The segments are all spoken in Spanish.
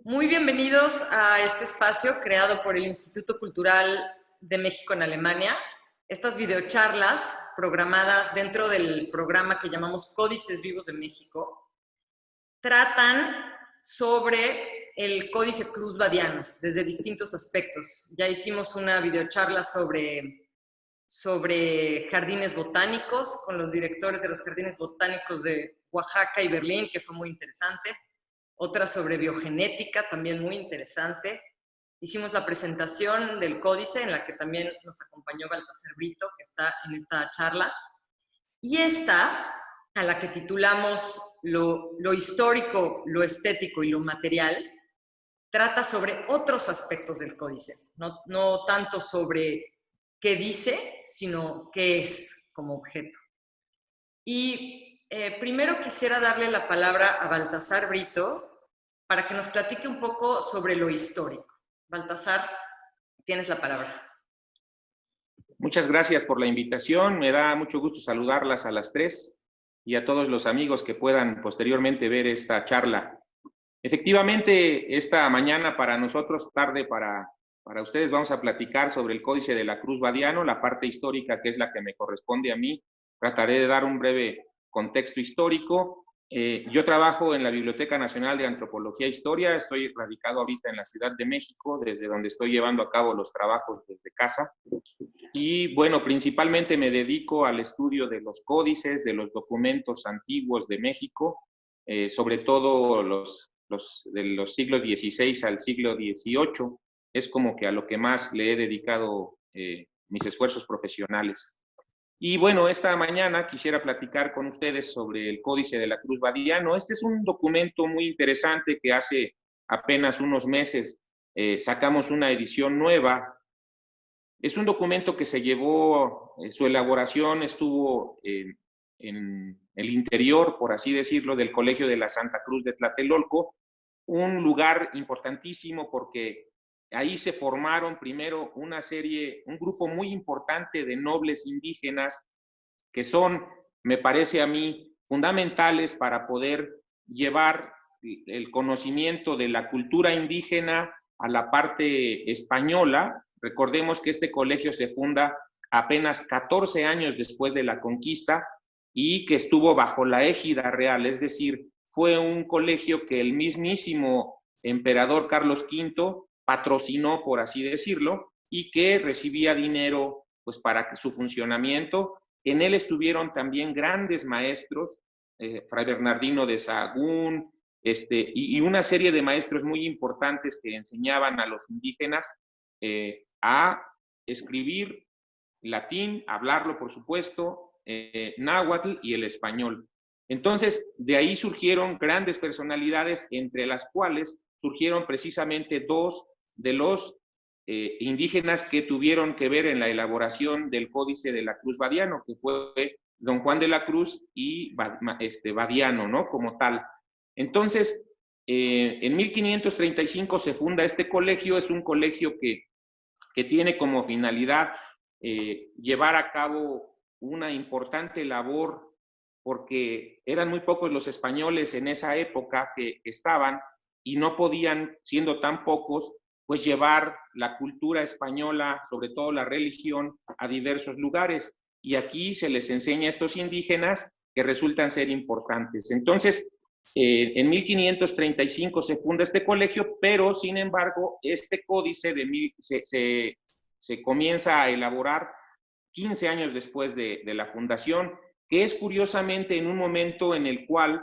Muy bienvenidos a este espacio creado por el Instituto Cultural de México en Alemania. Estas videocharlas programadas dentro del programa que llamamos Códices Vivos de México tratan sobre el Códice Cruz-Badiano desde distintos aspectos. Ya hicimos una videocharla sobre jardines botánicos con los directores de los jardines botánicos de Oaxaca y Berlín, que fue muy interesante. Otra sobre biogenética, también muy interesante. Hicimos la presentación del códice, en la que también nos acompañó Baltasar Brito, que está en esta charla. Y esta, a la que titulamos lo histórico, lo estético y lo material, trata sobre otros aspectos del códice, no tanto sobre qué dice, sino qué es como objeto. Y primero quisiera darle la palabra a Baltasar Brito para que nos platique un poco sobre lo histórico. Baltasar, tienes la palabra. Muchas gracias por la invitación. Me da mucho gusto saludarlas a las tres y a todos los amigos que puedan posteriormente ver esta charla. Efectivamente, esta mañana para nosotros, tarde para ustedes, vamos a platicar sobre el Códice de la Cruz-Badiano, la parte histórica que es la que me corresponde a mí. Trataré de dar un breve contexto histórico. Yo trabajo en la Biblioteca Nacional de Antropología e Historia, estoy radicado ahorita en la Ciudad de México, desde donde estoy llevando a cabo los trabajos desde casa. Y bueno, principalmente me dedico al estudio de los códices, de los documentos antiguos de México, sobre todo de los siglos XVI al siglo XVIII, es como que a lo que más le he dedicado mis esfuerzos profesionales. Y bueno, esta mañana quisiera platicar con ustedes sobre el Códice de la Cruz-Badiano. Este es un documento muy interesante que hace apenas unos meses sacamos una edición nueva. Es un documento que se llevó, su elaboración estuvo en el interior, por así decirlo, del Colegio de la Santa Cruz de Tlatelolco, un lugar importantísimo porque ahí se formaron primero un grupo muy importante de nobles indígenas que son, me parece a mí, fundamentales para poder llevar el conocimiento de la cultura indígena a la parte española. Recordemos que este colegio se funda apenas 14 años después de la conquista y que estuvo bajo la égida real, es decir, fue un colegio que el mismísimo emperador Carlos V patrocinó, por así decirlo, y que recibía dinero pues, para su funcionamiento. En él estuvieron también grandes maestros, Fray Bernardino de Sahagún, y una serie de maestros muy importantes que enseñaban a los indígenas a escribir latín, hablarlo por supuesto, náhuatl y el español. Entonces, de ahí surgieron grandes personalidades, entre las cuales surgieron precisamente dos de los indígenas que tuvieron que ver en la elaboración del Códice de la Cruz-Badiano, que fue don Juan de la Cruz y Badiano, ¿no? Como tal. Entonces, en 1535 se funda este colegio, es un colegio que tiene como finalidad llevar a cabo una importante labor, porque eran muy pocos los españoles en esa época que estaban y no podían, siendo tan pocos, pues llevar la cultura española, sobre todo la religión, a diversos lugares. Y aquí se les enseña a estos indígenas que resultan ser importantes. Entonces, en 1535 se funda este colegio, pero sin embargo, este códice se comienza a elaborar 15 años después de la fundación, que es curiosamente en un momento en el cual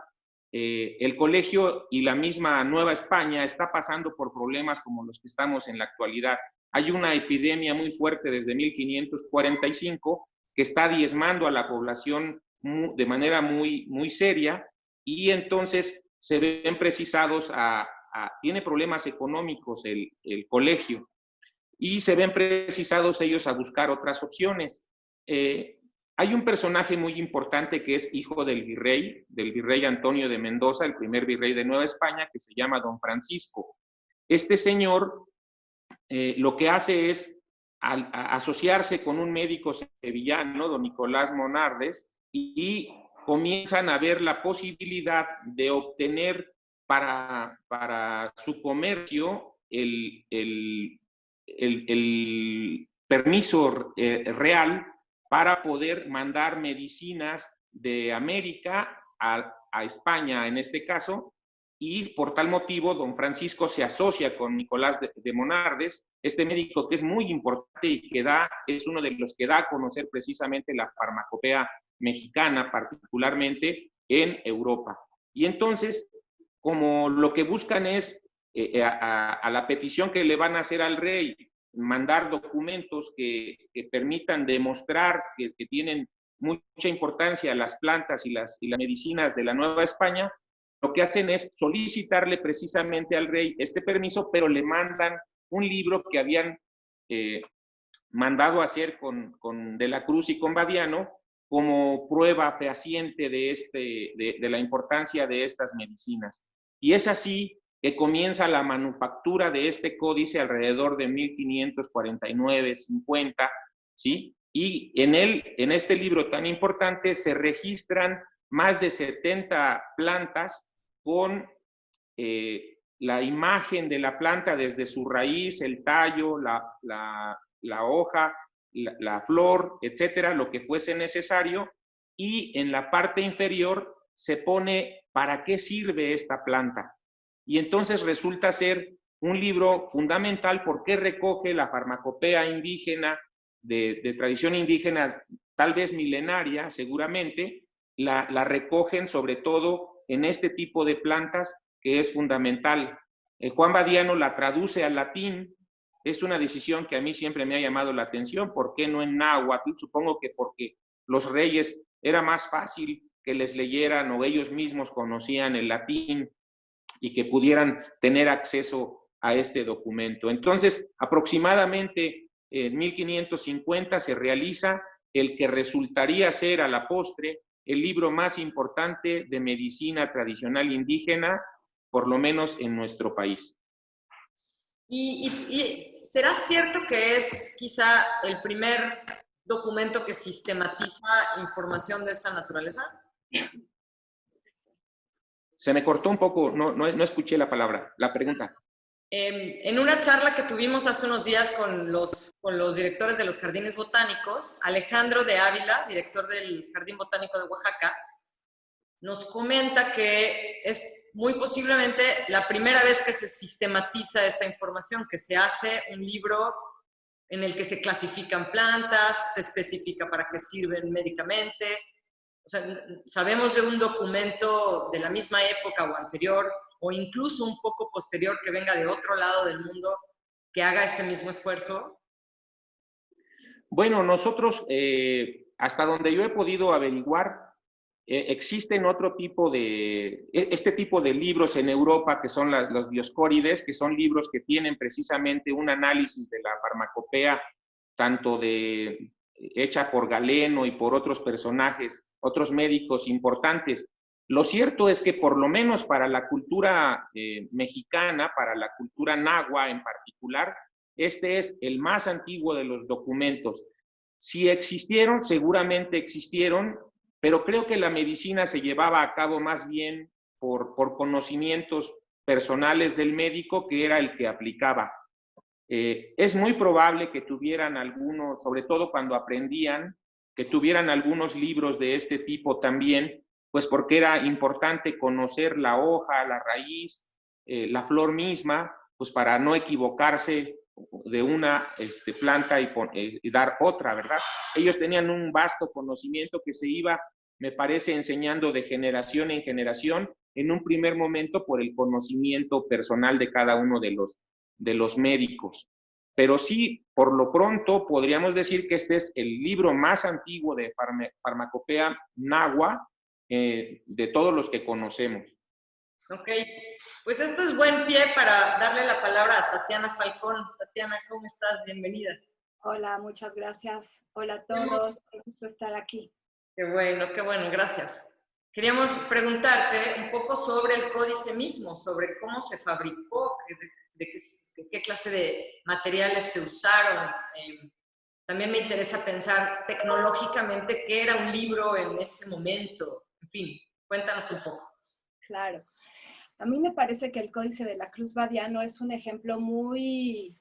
el colegio y la misma Nueva España está pasando por problemas como los que estamos en la actualidad. Hay una epidemia muy fuerte desde 1545 que está diezmando a la población de manera muy, muy seria, y entonces se ven precisados tiene problemas económicos el colegio, y se ven precisados ellos a buscar otras opciones. Hay un personaje muy importante que es hijo del virrey Antonio de Mendoza, el primer virrey de Nueva España, que se llama Don Francisco. Este señor lo que hace es asociarse con un médico sevillano, don Nicolás Monardes, y comienzan a ver la posibilidad de obtener para su comercio el permiso real para poder mandar medicinas de América a España en este caso, y por tal motivo don Francisco se asocia con Nicolás de Monardes, este médico que es muy importante y que es uno de los que da a conocer precisamente la farmacopea mexicana, particularmente en Europa. Y entonces, como lo que buscan es, a la petición que le van a hacer al rey, mandar documentos que permitan demostrar que tienen mucha importancia las plantas y las medicinas de la Nueva España, lo que hacen es solicitarle precisamente al rey este permiso, pero le mandan un libro que habían mandado hacer con De la Cruz y con Badiano como prueba fehaciente de la importancia de estas medicinas. Y es así que comienza la manufactura de este códice alrededor de 1549-50, ¿sí? Y en este libro tan importante se registran más de 70 plantas con la imagen de la planta desde su raíz, el tallo, la hoja, la flor, etcétera, lo que fuese necesario, y en la parte inferior se pone para qué sirve esta planta. Y entonces resulta ser un libro fundamental porque recoge la farmacopea indígena, de tradición indígena, tal vez milenaria, seguramente, la recogen sobre todo en este tipo de plantas que es fundamental. Juan Badiano la traduce al latín. Es una decisión que a mí siempre me ha llamado la atención. ¿Por qué no en náhuatl? Supongo que porque los reyes era más fácil que les leyeran o ellos mismos conocían el latín y que pudieran tener acceso a este documento. Entonces, aproximadamente en 1550 se realiza el que resultaría ser a la postre el libro más importante de medicina tradicional indígena, por lo menos en nuestro país. ¿Y será cierto que es quizá el primer documento que sistematiza información de esta naturaleza? Se me cortó un poco, no escuché la palabra, la pregunta. En una charla que tuvimos hace unos días con los directores de los jardines botánicos, Alejandro de Ávila, director del Jardín Botánico de Oaxaca, nos comenta que es muy posiblemente la primera vez que se sistematiza esta información, que se hace un libro en el que se clasifican plantas, se especifica para qué sirven médicamente. O sea, sabemos de un documento de la misma época o anterior, o incluso un poco posterior que venga de otro lado del mundo, que haga este mismo esfuerzo. Bueno, nosotros, hasta donde yo he podido averiguar, existen este tipo de libros en Europa que son los Dioscórides, que son libros que tienen precisamente un análisis de la farmacopea, tanto hecha por Galeno y por otros personajes, otros médicos importantes. Lo cierto es que por lo menos para la cultura mexicana, para la cultura nahua en particular, este es el más antiguo de los documentos. Si existieron, seguramente existieron, pero creo que la medicina se llevaba a cabo más bien por conocimientos personales del médico, que era el que aplicaba. Es muy probable que tuvieran algunos, sobre todo cuando aprendían, que tuvieran algunos libros de este tipo también, pues porque era importante conocer la hoja, la raíz, la flor misma, pues para no equivocarse de una planta y dar otra, ¿verdad? Ellos tenían un vasto conocimiento que se iba, me parece, enseñando de generación en generación, en un primer momento por el conocimiento personal de cada uno de los médicos. Pero sí, por lo pronto, podríamos decir que este es el libro más antiguo de farmacopea nahua de todos los que conocemos. Ok, pues esto es buen pie para darle la palabra a Tatiana Falcón. Tatiana, ¿cómo estás? Bienvenida. Hola, muchas gracias. Hola a todos, qué gusto estar aquí. Qué bueno, gracias. Queríamos preguntarte un poco sobre el códice mismo, sobre cómo se fabricó, de qué clase de materiales se usaron. También me interesa pensar tecnológicamente qué era un libro en ese momento. En fin, cuéntanos un poco. Claro. A mí me parece que el Códice de la Cruz Badiano es un ejemplo muy,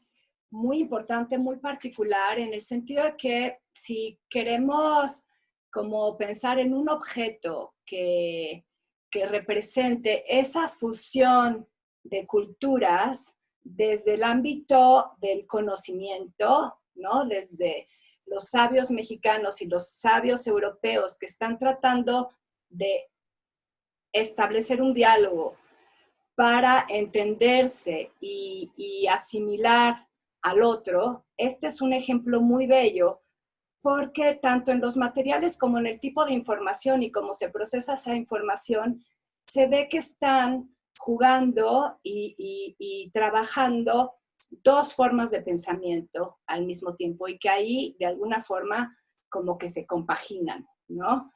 muy importante, muy particular, en el sentido de que si queremos como pensar en un objeto que represente esa fusión de culturas desde el ámbito del conocimiento, ¿no? Desde los sabios mexicanos y los sabios europeos que están tratando de establecer un diálogo para entenderse y asimilar al otro. Este es un ejemplo muy bello porque tanto en los materiales como en el tipo de información y cómo se procesa esa información, se ve que están jugando y trabajando dos formas de pensamiento al mismo tiempo y que ahí de alguna forma como que se compaginan, ¿no?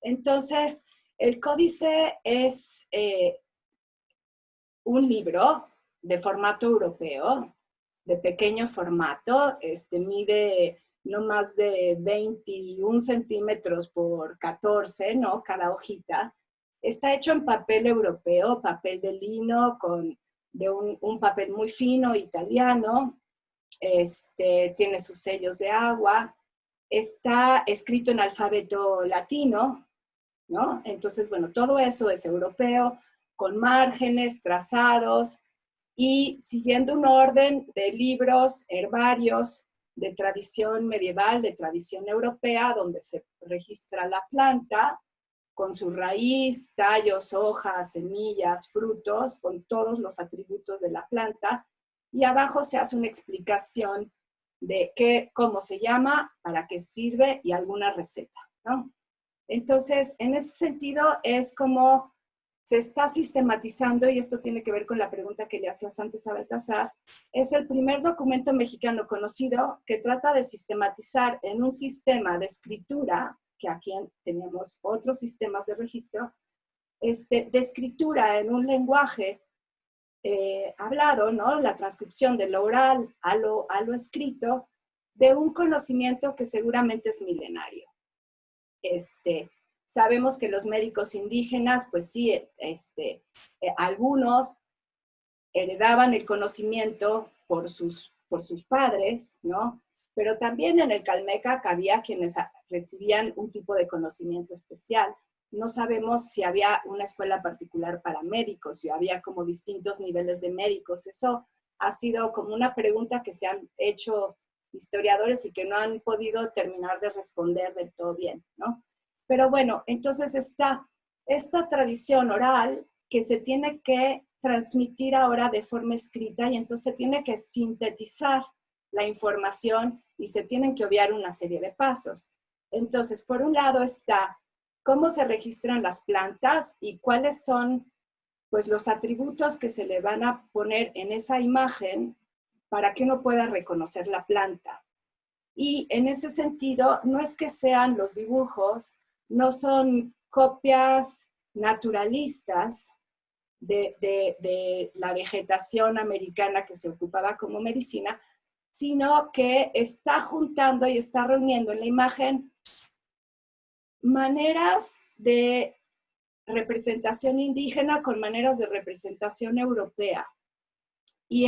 Entonces, el códice es un libro de formato europeo, de pequeño formato, mide no más de 21 centímetros por 14, ¿no? Cada hojita. Está hecho en papel europeo, papel de lino, de un papel muy fino, italiano. Tiene sus sellos de agua. Está escrito en alfabeto latino, ¿no? Entonces, bueno, todo eso es europeo, con márgenes, trazados, y siguiendo un orden de libros, herbarios de tradición medieval, de tradición europea, donde se registra la planta con su raíz, tallos, hojas, semillas, frutos, con todos los atributos de la planta, y abajo se hace una explicación de cómo se llama, para qué sirve y alguna receta, ¿no? Entonces, en ese sentido, es como se está sistematizando, y esto tiene que ver con la pregunta que le hacías antes a Baltasar, es el primer documento mexicano conocido que trata de sistematizar en un sistema de escritura, que aquí tenemos otros sistemas de registro, de escritura en un lenguaje hablado, ¿no? La transcripción de lo oral a lo escrito, de un conocimiento que seguramente es milenario. Sabemos que los médicos indígenas, pues sí, algunos heredaban el conocimiento por sus padres, ¿no? Pero también en el Calmeca había quienes recibían un tipo de conocimiento especial. No sabemos si había una escuela particular para médicos, si había como distintos niveles de médicos. Eso ha sido como una pregunta que se han hecho historiadores y que no han podido terminar de responder del todo bien, ¿no? Pero bueno, entonces está esta tradición oral que se tiene que transmitir ahora de forma escrita, y entonces se tiene que sintetizar la información y se tienen que obviar una serie de pasos. Entonces, por un lado está cómo se registran las plantas y cuáles son, pues, los atributos que se le van a poner en esa imagen para que uno pueda reconocer la planta. Y en ese sentido, no es que sean los dibujos, no son copias naturalistas de la vegetación americana que se ocupaba como medicina, sino que está juntando y está reuniendo en la imagen maneras de representación indígena con maneras de representación europea. Y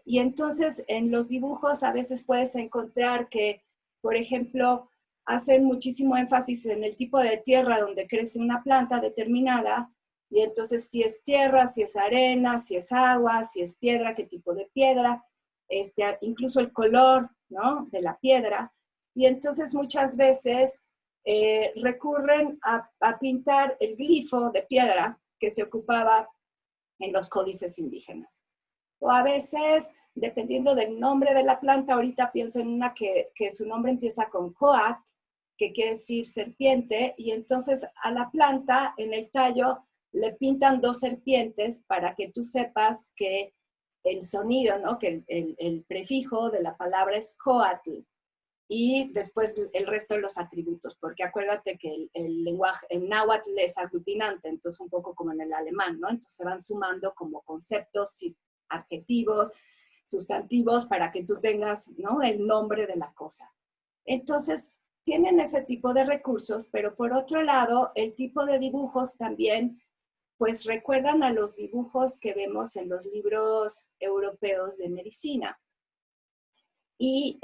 entonces en los dibujos a veces puedes encontrar que, por ejemplo, hacen muchísimo énfasis en el tipo de tierra donde crece una planta determinada, y entonces si es tierra, si es arena, si es agua, si es piedra, qué tipo de piedra, incluso el color, ¿no?, de la piedra. Y entonces muchas veces recurren a pintar el glifo de piedra que se ocupaba en los códices indígenas. O a veces, dependiendo del nombre de la planta, ahorita pienso en una que su nombre empieza con coat, que quiere decir serpiente, y entonces a la planta, en el tallo, le pintan dos serpientes para que tú sepas que el sonido, ¿no?, que el prefijo de la palabra es coatl, y después el resto de los atributos, porque acuérdate que el lenguaje, el náhuatl es aglutinante, entonces un poco como en el alemán, ¿no? Entonces se van sumando como conceptos y adjetivos, sustantivos, para que tú tengas, ¿no?, el nombre de la cosa. Entonces, tienen ese tipo de recursos, pero por otro lado, el tipo de dibujos también pues recuerdan a los dibujos que vemos en los libros europeos de medicina. Y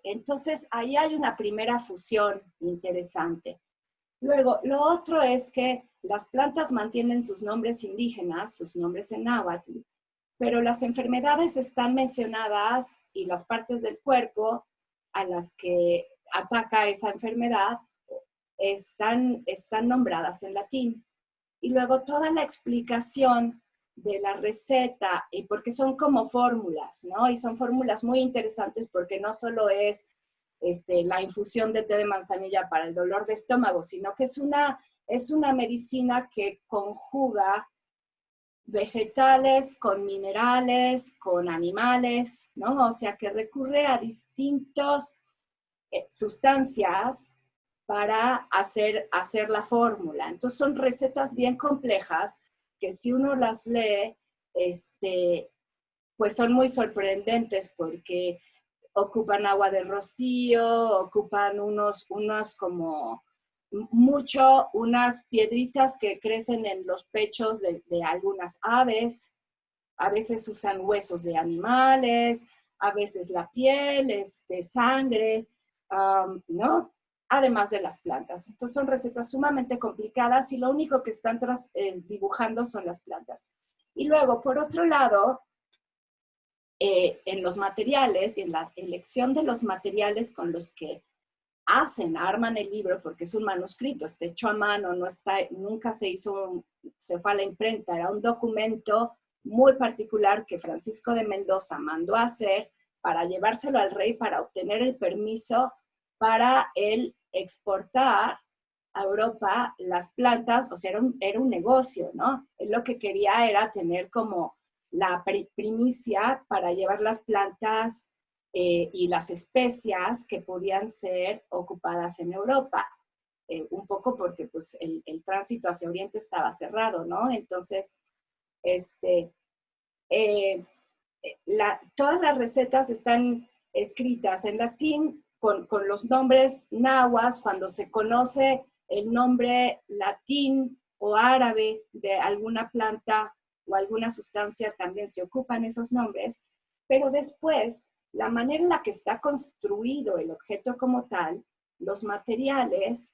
entonces ahí hay una primera fusión interesante. Luego, lo otro es que las plantas mantienen sus nombres indígenas, sus nombres en náhuatl, pero las enfermedades están mencionadas y las partes del cuerpo a las que ataca esa enfermedad están nombradas en latín. Y luego toda la explicación de la receta, y porque son como fórmulas, ¿no? Y son fórmulas muy interesantes porque no solo es la infusión de té de manzanilla para el dolor de estómago, sino que es una medicina que conjuga vegetales con minerales, con animales, ¿no? O sea, que recurre a distintas sustancias para hacer la fórmula. Entonces son recetas bien complejas que si uno las lee, pues son muy sorprendentes porque ocupan agua de rocío, ocupan unas piedritas que crecen en los pechos de algunas aves, a veces usan huesos de animales, a veces la piel, sangre, ¿no? Además de las plantas. Entonces son recetas sumamente complicadas y lo único que están dibujando son las plantas. Y luego, por otro lado, en los materiales y en la elección de los materiales con los que arman el libro, porque es un manuscrito, está hecho a mano, nunca se fue a la imprenta, era un documento muy particular que Francisco de Mendoza mandó a hacer para llevárselo al rey para obtener el permiso para él exportar a Europa las plantas, o sea, era un negocio, ¿no? Él lo que quería era tener como la primicia para llevar las plantas y las especias que podían ser ocupadas en Europa. Un poco porque pues, el tránsito hacia Oriente estaba cerrado, ¿no? Entonces, todas las recetas están escritas en latín con los nombres náhuatl. Cuando se conoce el nombre latín o árabe de alguna planta o alguna sustancia, también se ocupan esos nombres, pero después, la manera en la que está construido el objeto como tal, los materiales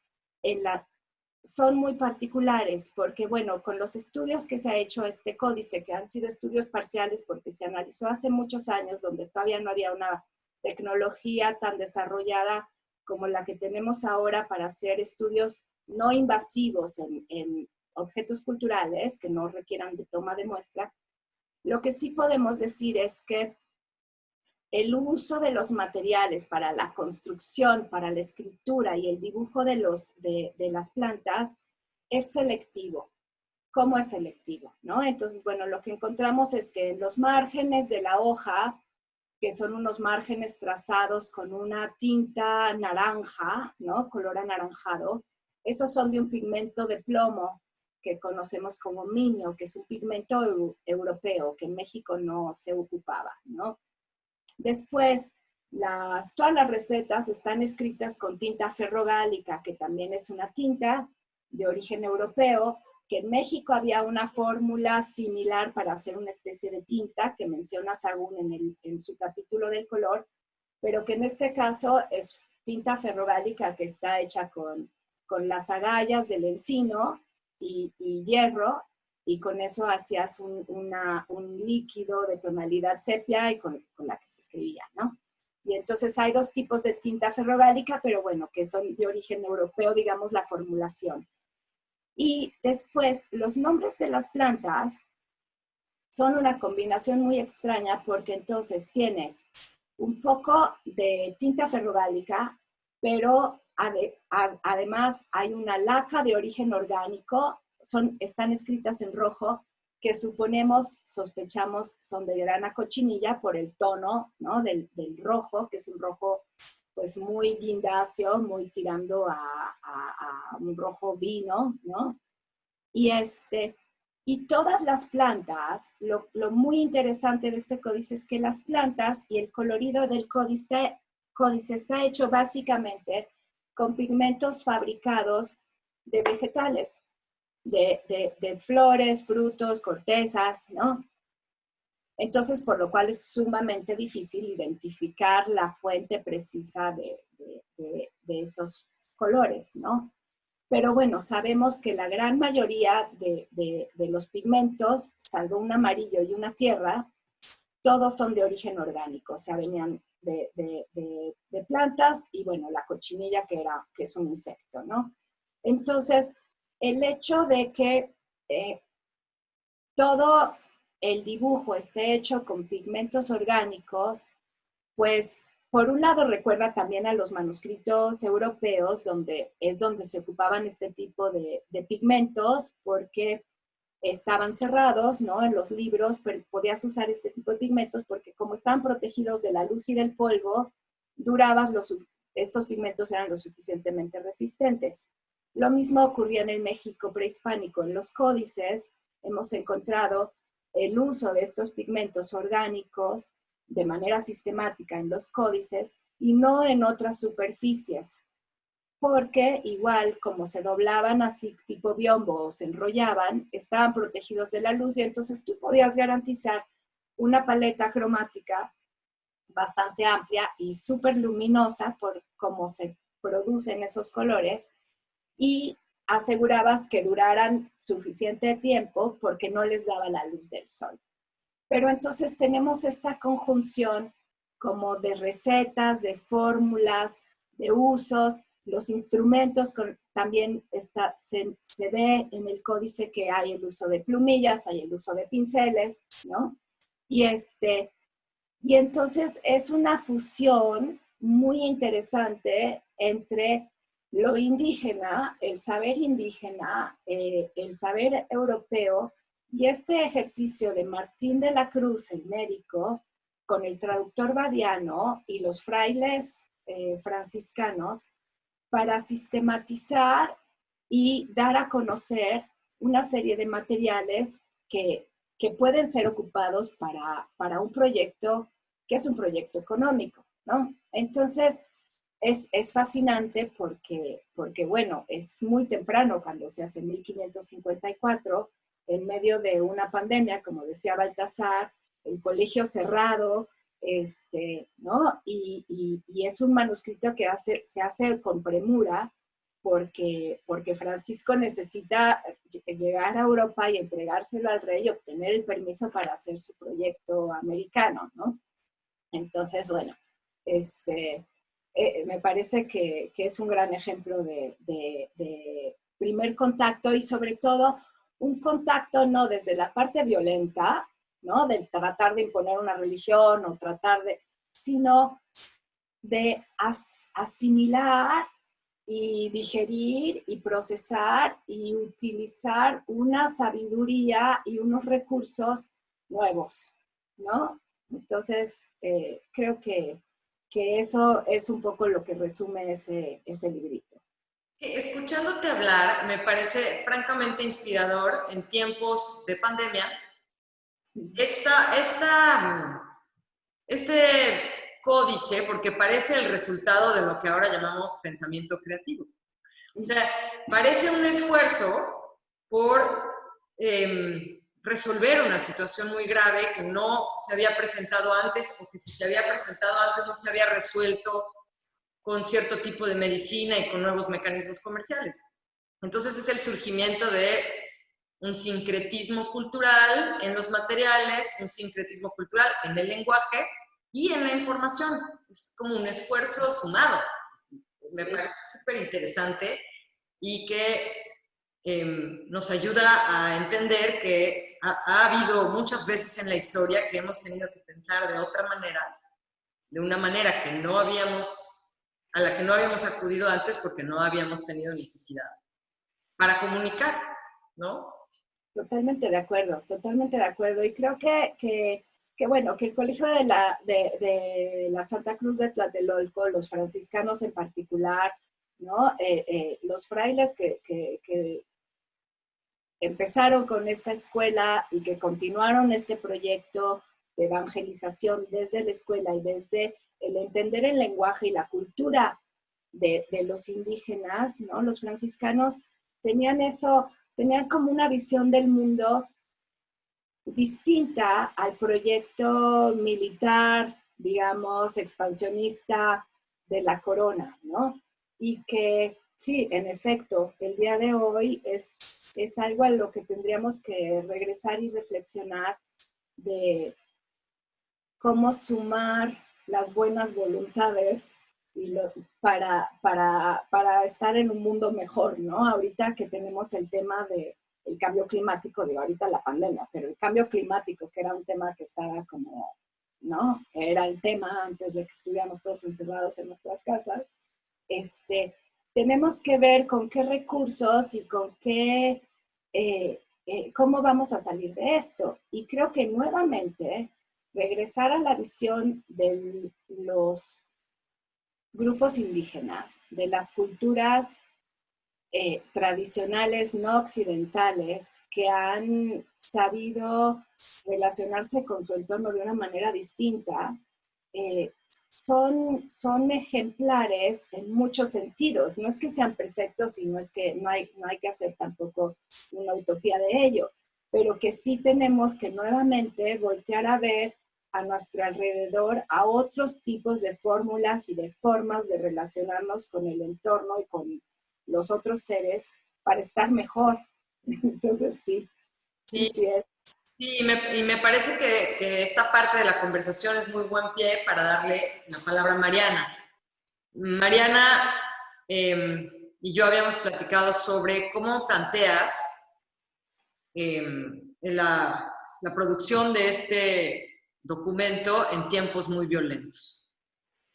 son muy particulares, porque bueno, con los estudios que se ha hecho este códice, que han sido estudios parciales porque se analizó hace muchos años, donde todavía no había una tecnología tan desarrollada como la que tenemos ahora para hacer estudios no invasivos en objetos culturales que no requieran de toma de muestra. Lo que sí podemos decir es que el uso de los materiales para la construcción, para la escritura y el dibujo de las plantas es selectivo. ¿Cómo es selectivo? ¿No? Entonces, bueno, lo que encontramos es que en los márgenes de la hoja, que son unos márgenes trazados con una tinta naranja, ¿no? Color anaranjado, esos son de un pigmento de plomo que conocemos como minio, que es un pigmento europeo que en México no se ocupaba, ¿no? Después, todas las recetas están escritas con tinta ferrogálica, que también es una tinta de origen europeo, que en México había una fórmula similar para hacer una especie de tinta que menciona Sahagún en su capítulo del color, pero que en este caso es tinta ferrogálica que está hecha con las agallas del encino y hierro, y con eso hacías un líquido de tonalidad sepia y con la que se escribía, ¿no? Y entonces hay dos tipos de tinta ferrogálica, pero bueno, que son de origen europeo, digamos, la formulación. Y después, los nombres de las plantas son una combinación muy extraña porque entonces tienes un poco de tinta ferrogálica, pero además hay una laca de origen orgánico, están escritas en rojo, que sospechamos, son de grana cochinilla por el tono, ¿no? del rojo, que es un rojo pues muy guindáceo, muy tirando a un rojo vino, ¿no? Y todas las plantas, lo muy interesante de este códice es que las plantas y el colorido del códice está hecho básicamente con pigmentos fabricados de vegetales. de flores, frutos, cortezas, ¿no? Entonces, por lo cual es sumamente difícil identificar la fuente precisa de esos colores, ¿no? Pero bueno, sabemos que la gran mayoría de los pigmentos, salvo un amarillo y una tierra, todos son de origen orgánico, o sea, venían de plantas y bueno, la cochinilla que es un insecto, ¿no? Entonces, el hecho de que todo el dibujo esté hecho con pigmentos orgánicos, pues por un lado recuerda también a los manuscritos europeos, donde se ocupaban este tipo de pigmentos, porque estaban cerrados, ¿no? En los libros podías usar este tipo de pigmentos porque como estaban protegidos de la luz y del polvo, estos pigmentos eran lo suficientemente resistentes. Lo mismo ocurría en el México prehispánico. En los códices hemos encontrado el uso de estos pigmentos orgánicos de manera sistemática en los códices y no en otras superficies, porque igual como se doblaban así tipo biombo o se enrollaban, estaban protegidos de la luz y entonces tú podías garantizar una paleta cromática bastante amplia y súper luminosa por cómo se producen esos colores y asegurabas que duraran suficiente tiempo porque no les daba la luz del sol. Pero entonces tenemos esta conjunción como de recetas, de fórmulas, de usos, los instrumentos, también se ve en el códice que hay el uso de plumillas, hay el uso de pinceles, ¿no? Y entonces es una fusión muy interesante entre lo indígena, el saber europeo, y este ejercicio de Martín de la Cruz, el médico, con el traductor badiano y los frailes franciscanos, para sistematizar y dar a conocer una serie de materiales que pueden ser ocupados para un proyecto que es un proyecto económico, ¿no? Entonces, es fascinante porque, bueno, es muy temprano cuando se hace en 1554, en medio de una pandemia, como decía Baltasar, el colegio cerrado, ¿no? Y es un manuscrito que se hace con premura porque Francisco necesita llegar a Europa y entregárselo al rey y obtener el permiso para hacer su proyecto americano, ¿no? Entonces, bueno, me parece que es un gran ejemplo de primer contacto y sobre todo un contacto no desde la parte violenta, ¿no? Del tratar de imponer una religión o sino de asimilar y digerir y procesar y utilizar una sabiduría y unos recursos nuevos, ¿no? Entonces, creo que eso es un poco lo que resume ese librito. Escuchándote hablar, me parece francamente inspirador en tiempos de pandemia este códice, porque parece el resultado de lo que ahora llamamos pensamiento creativo. O sea, parece un esfuerzo por resolver una situación muy grave que no se había presentado antes o que si se había presentado antes no se había resuelto con cierto tipo de medicina y con nuevos mecanismos comerciales. Entonces es el surgimiento de un sincretismo cultural en los materiales, un sincretismo cultural en el lenguaje y en la información. Es como un esfuerzo sumado. Me parece súper interesante y que nos ayuda a entender que ha habido muchas veces en la historia que hemos tenido que pensar de otra manera, de una manera a la que no habíamos acudido antes porque no habíamos tenido necesidad para comunicar, ¿no? Totalmente de acuerdo, totalmente de acuerdo. Y creo que bueno, que el Colegio de la Santa Cruz de Tlatelolco, los franciscanos en particular, ¿no? Los frailes que empezaron con esta escuela y que continuaron este proyecto de evangelización desde la escuela y desde el entender el lenguaje y la cultura de los indígenas, ¿no? Los franciscanos tenían eso tenían como una visión del mundo distinta al proyecto militar, digamos, expansionista de la corona, ¿no? Y que sí, en efecto, el día de hoy es algo a lo que tendríamos que regresar y reflexionar de cómo sumar las buenas voluntades para estar en un mundo mejor, ¿no? Ahorita que tenemos el tema del cambio climático, digo, ahorita la pandemia, pero el cambio climático, que era un tema que estaba como, ¿no? Era el tema antes de que estuviéramos todos encerrados en nuestras casas. Tenemos que ver con qué recursos y con qué, cómo vamos a salir de esto. Y creo que nuevamente regresar a la visión de los grupos indígenas, de las culturas tradicionales no occidentales que han sabido relacionarse con su entorno de una manera distinta, son ejemplares en muchos sentidos. No es que sean perfectos y no es que no hay que hacer tampoco una utopía de ello, pero que sí tenemos que nuevamente voltear a ver a nuestro alrededor a otros tipos de fórmulas y de formas de relacionarnos con el entorno y con los otros seres para estar mejor. Entonces sí es. Sí, y me parece que esta parte de la conversación es muy buen pie para darle la palabra a Mariana. Mariana y yo habíamos platicado sobre cómo planteas la producción de este documento en tiempos muy violentos.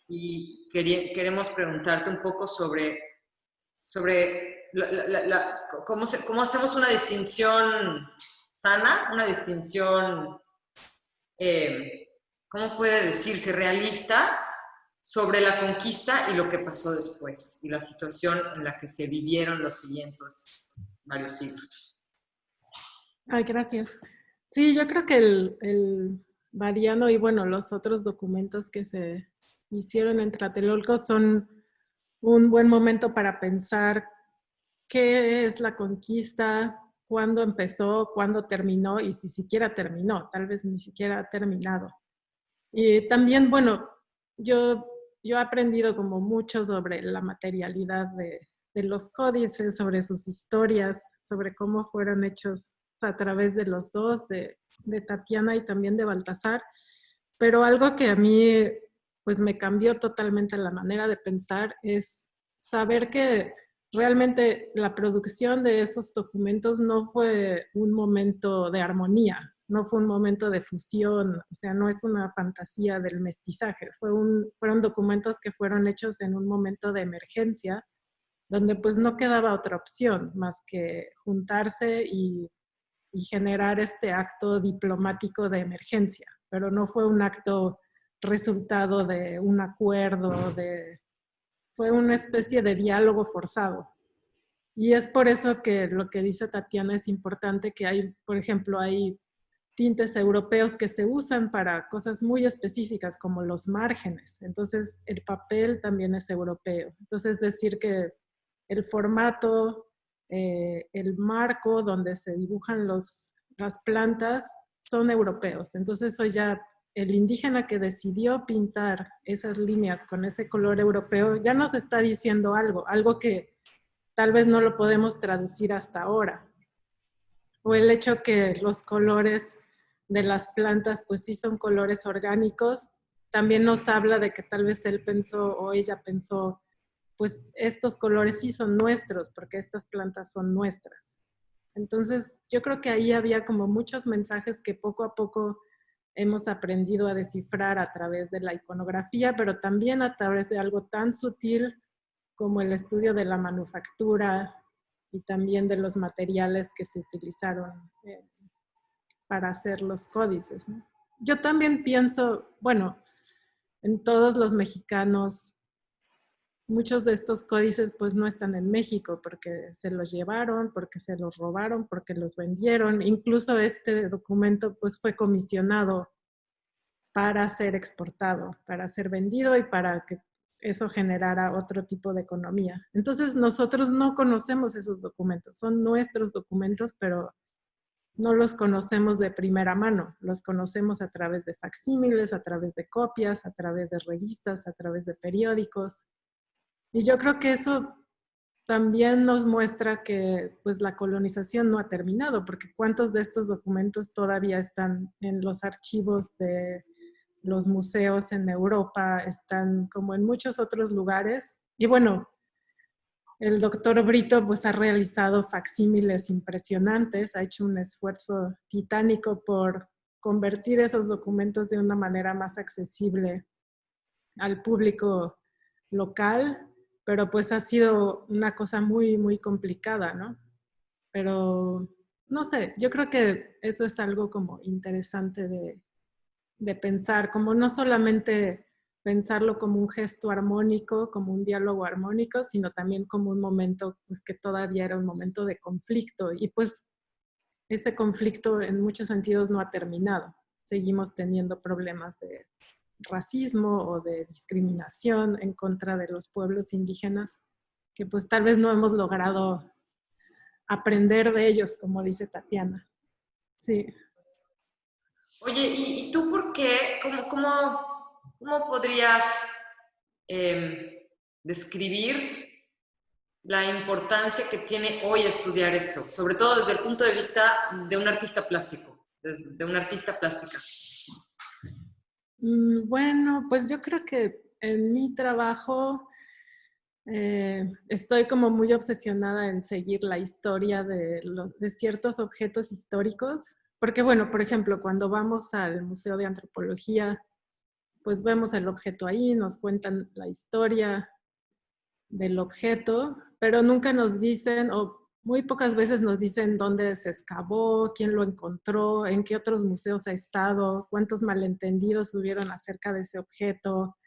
Y queremos preguntarte un poco sobre cómo hacemos una distinción sana, una distinción, ¿cómo puede decirse? Realista sobre la conquista y lo que pasó después y la situación en la que se vivieron los siguientes varios siglos. Ay, gracias. Sí, yo creo que el Badiano y bueno, los otros documentos que se hicieron en Tlatelolco son un buen momento para pensar qué es la conquista, cuándo empezó, cuándo terminó y si siquiera terminó, tal vez ni siquiera ha terminado. Y también, bueno, yo he aprendido como mucho sobre la materialidad de los códices, sobre sus historias, sobre cómo fueron hechos a través de los dos, de Tatiana y también de Baltasar, pero algo que a mí pues me cambió totalmente la manera de pensar es saber que realmente la producción de esos documentos no fue un momento de armonía, no fue un momento de fusión, o sea, no es una fantasía del mestizaje, fueron documentos que fueron hechos en un momento de emergencia, donde pues no quedaba otra opción más que juntarse y generar este acto diplomático de emergencia, pero no fue un acto resultado de un acuerdo, fue una especie de diálogo forzado. Y es por eso que lo que dice Tatiana es importante, que hay, por ejemplo, hay tintes europeos que se usan para cosas muy específicas como los márgenes. Entonces, el papel también es europeo. Entonces, decir que el formato, el marco donde se dibujan las plantas son europeos. Entonces, eso ya, el indígena que decidió pintar esas líneas con ese color europeo ya nos está diciendo algo que tal vez no lo podemos traducir hasta ahora. O el hecho que los colores de las plantas pues sí son colores orgánicos, también nos habla de que tal vez él pensó o ella pensó, pues estos colores sí son nuestros porque estas plantas son nuestras. Entonces yo creo que ahí había como muchos mensajes que poco a poco hemos aprendido a descifrar a través de la iconografía, pero también a través de algo tan sutil como el estudio de la manufactura y también de los materiales que se utilizaron para hacer los códices, ¿no? Yo también pienso, bueno, en todos los mexicanos, muchos de estos códices pues no están en México porque se los llevaron, porque se los robaron, porque los vendieron. Incluso este documento pues fue comisionado para ser exportado, para ser vendido y para que eso generara otro tipo de economía. Entonces nosotros no conocemos esos documentos, son nuestros documentos, pero no los conocemos de primera mano, los conocemos a través de facsímiles, a través de copias, a través de revistas, a través de periódicos. Y yo creo que eso también nos muestra que pues, la colonización no ha terminado, porque cuántos de estos documentos todavía están en los archivos de los museos en Europa, están como en muchos otros lugares. Y bueno, el doctor Brito pues ha realizado facsímiles impresionantes, ha hecho un esfuerzo titánico por convertir esos documentos de una manera más accesible al público local, pero pues ha sido una cosa muy, muy complicada, ¿no? Pero no sé, yo creo que eso es algo como interesante de pensar, como no solamente pensarlo como un gesto armónico, como un diálogo armónico, sino también como un momento pues, que todavía era un momento de conflicto. Y pues este conflicto en muchos sentidos no ha terminado. Seguimos teniendo problemas de racismo o de discriminación en contra de los pueblos indígenas, que pues tal vez no hemos logrado aprender de ellos, como dice Tatiana. Sí. Oye, ¿y tú por qué? ¿Cómo podrías describir la importancia que tiene hoy estudiar esto? Sobre todo desde el punto de vista de un artista plástico, desde una artista plástica. Bueno, pues yo creo que en mi trabajo estoy como muy obsesionada en seguir la historia de ciertos objetos históricos, porque bueno, por ejemplo, cuando vamos al Museo de Antropología, pues vemos el objeto ahí, nos cuentan la historia del objeto, pero nunca nos dicen, o muy pocas veces nos dicen dónde se excavó, quién lo encontró, en qué otros museos ha estado, cuántos malentendidos hubieron acerca de ese objeto.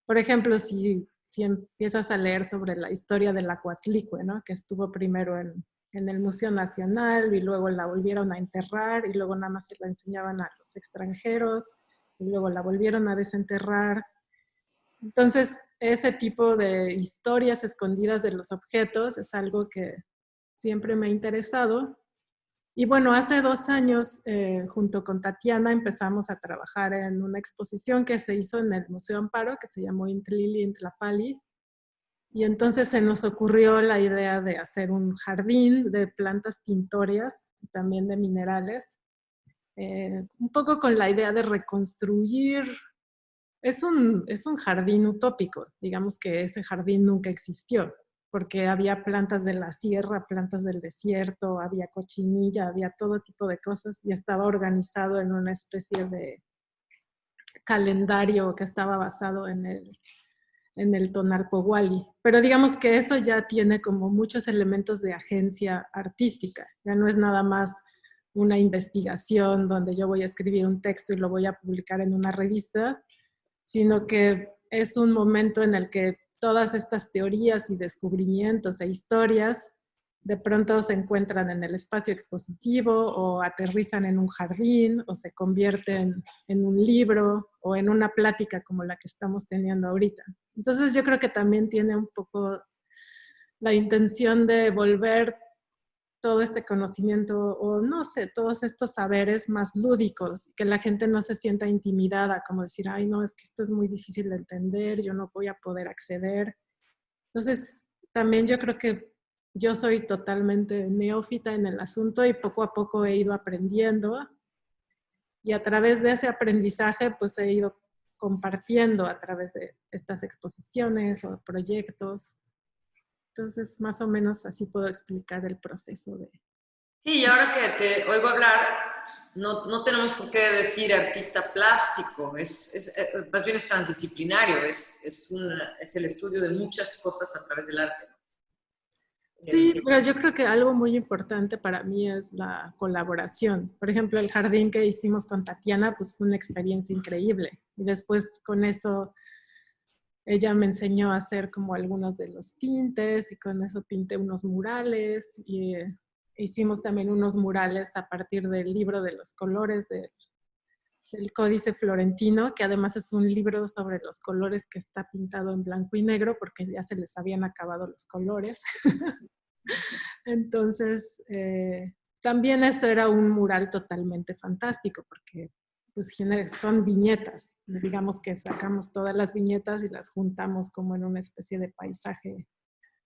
Por ejemplo, si empiezas a leer sobre la historia de la Coatlicue, ¿no? Que estuvo primero en el Museo Nacional y luego la volvieron a enterrar y luego nada más se la enseñaban a los extranjeros y luego la volvieron a desenterrar. Entonces, ese tipo de historias escondidas de los objetos es algo que siempre me ha interesado. Y bueno, hace 2 años, junto con Tatiana, empezamos a trabajar en una exposición que se hizo en el Museo Amparo, que se llamó Intlili Intlapali. Y entonces se nos ocurrió la idea de hacer un jardín de plantas tintorias y también de minerales, un poco con la idea de reconstruir. Es un jardín utópico, digamos que ese jardín nunca existió, porque había plantas de la sierra, plantas del desierto, había cochinilla, había todo tipo de cosas y estaba organizado en una especie de calendario que estaba basado en el Tonalpohualli. Pero digamos que eso ya tiene como muchos elementos de agencia artística, ya no es nada más una investigación donde yo voy a escribir un texto y lo voy a publicar en una revista, sino que es un momento en el que todas estas teorías y descubrimientos e historias de pronto se encuentran en el espacio expositivo o aterrizan en un jardín o se convierten en un libro o en una plática como la que estamos teniendo ahorita. Entonces yo creo que también tiene un poco la intención de volver todo este conocimiento o no sé, todos estos saberes más lúdicos, que la gente no se sienta intimidada, como decir, ay no, es que esto es muy difícil de entender, yo no voy a poder acceder. Entonces, también yo creo que yo soy totalmente neófita en el asunto y poco a poco he ido aprendiendo y a través de ese aprendizaje pues he ido compartiendo a través de estas exposiciones o proyectos. Entonces, más o menos así puedo explicar el proceso de... Sí, y ahora que te oigo hablar, no tenemos por qué decir artista plástico, más bien es transdisciplinario, es el estudio de muchas cosas a través del arte. Sí, pero yo creo que algo muy importante para mí es la colaboración. Por ejemplo, el jardín que hicimos con Tatiana, pues fue una experiencia increíble. Y después con eso ella me enseñó a hacer como algunos de los tintes y con eso pinté unos murales y hicimos también unos murales a partir del libro de los colores del Códice Florentino, que además es un libro sobre los colores que está pintado en blanco y negro porque ya se les habían acabado los colores. Entonces, también esto era un mural totalmente fantástico porque pues, son viñetas. Digamos que sacamos todas las viñetas y las juntamos como en una especie de paisaje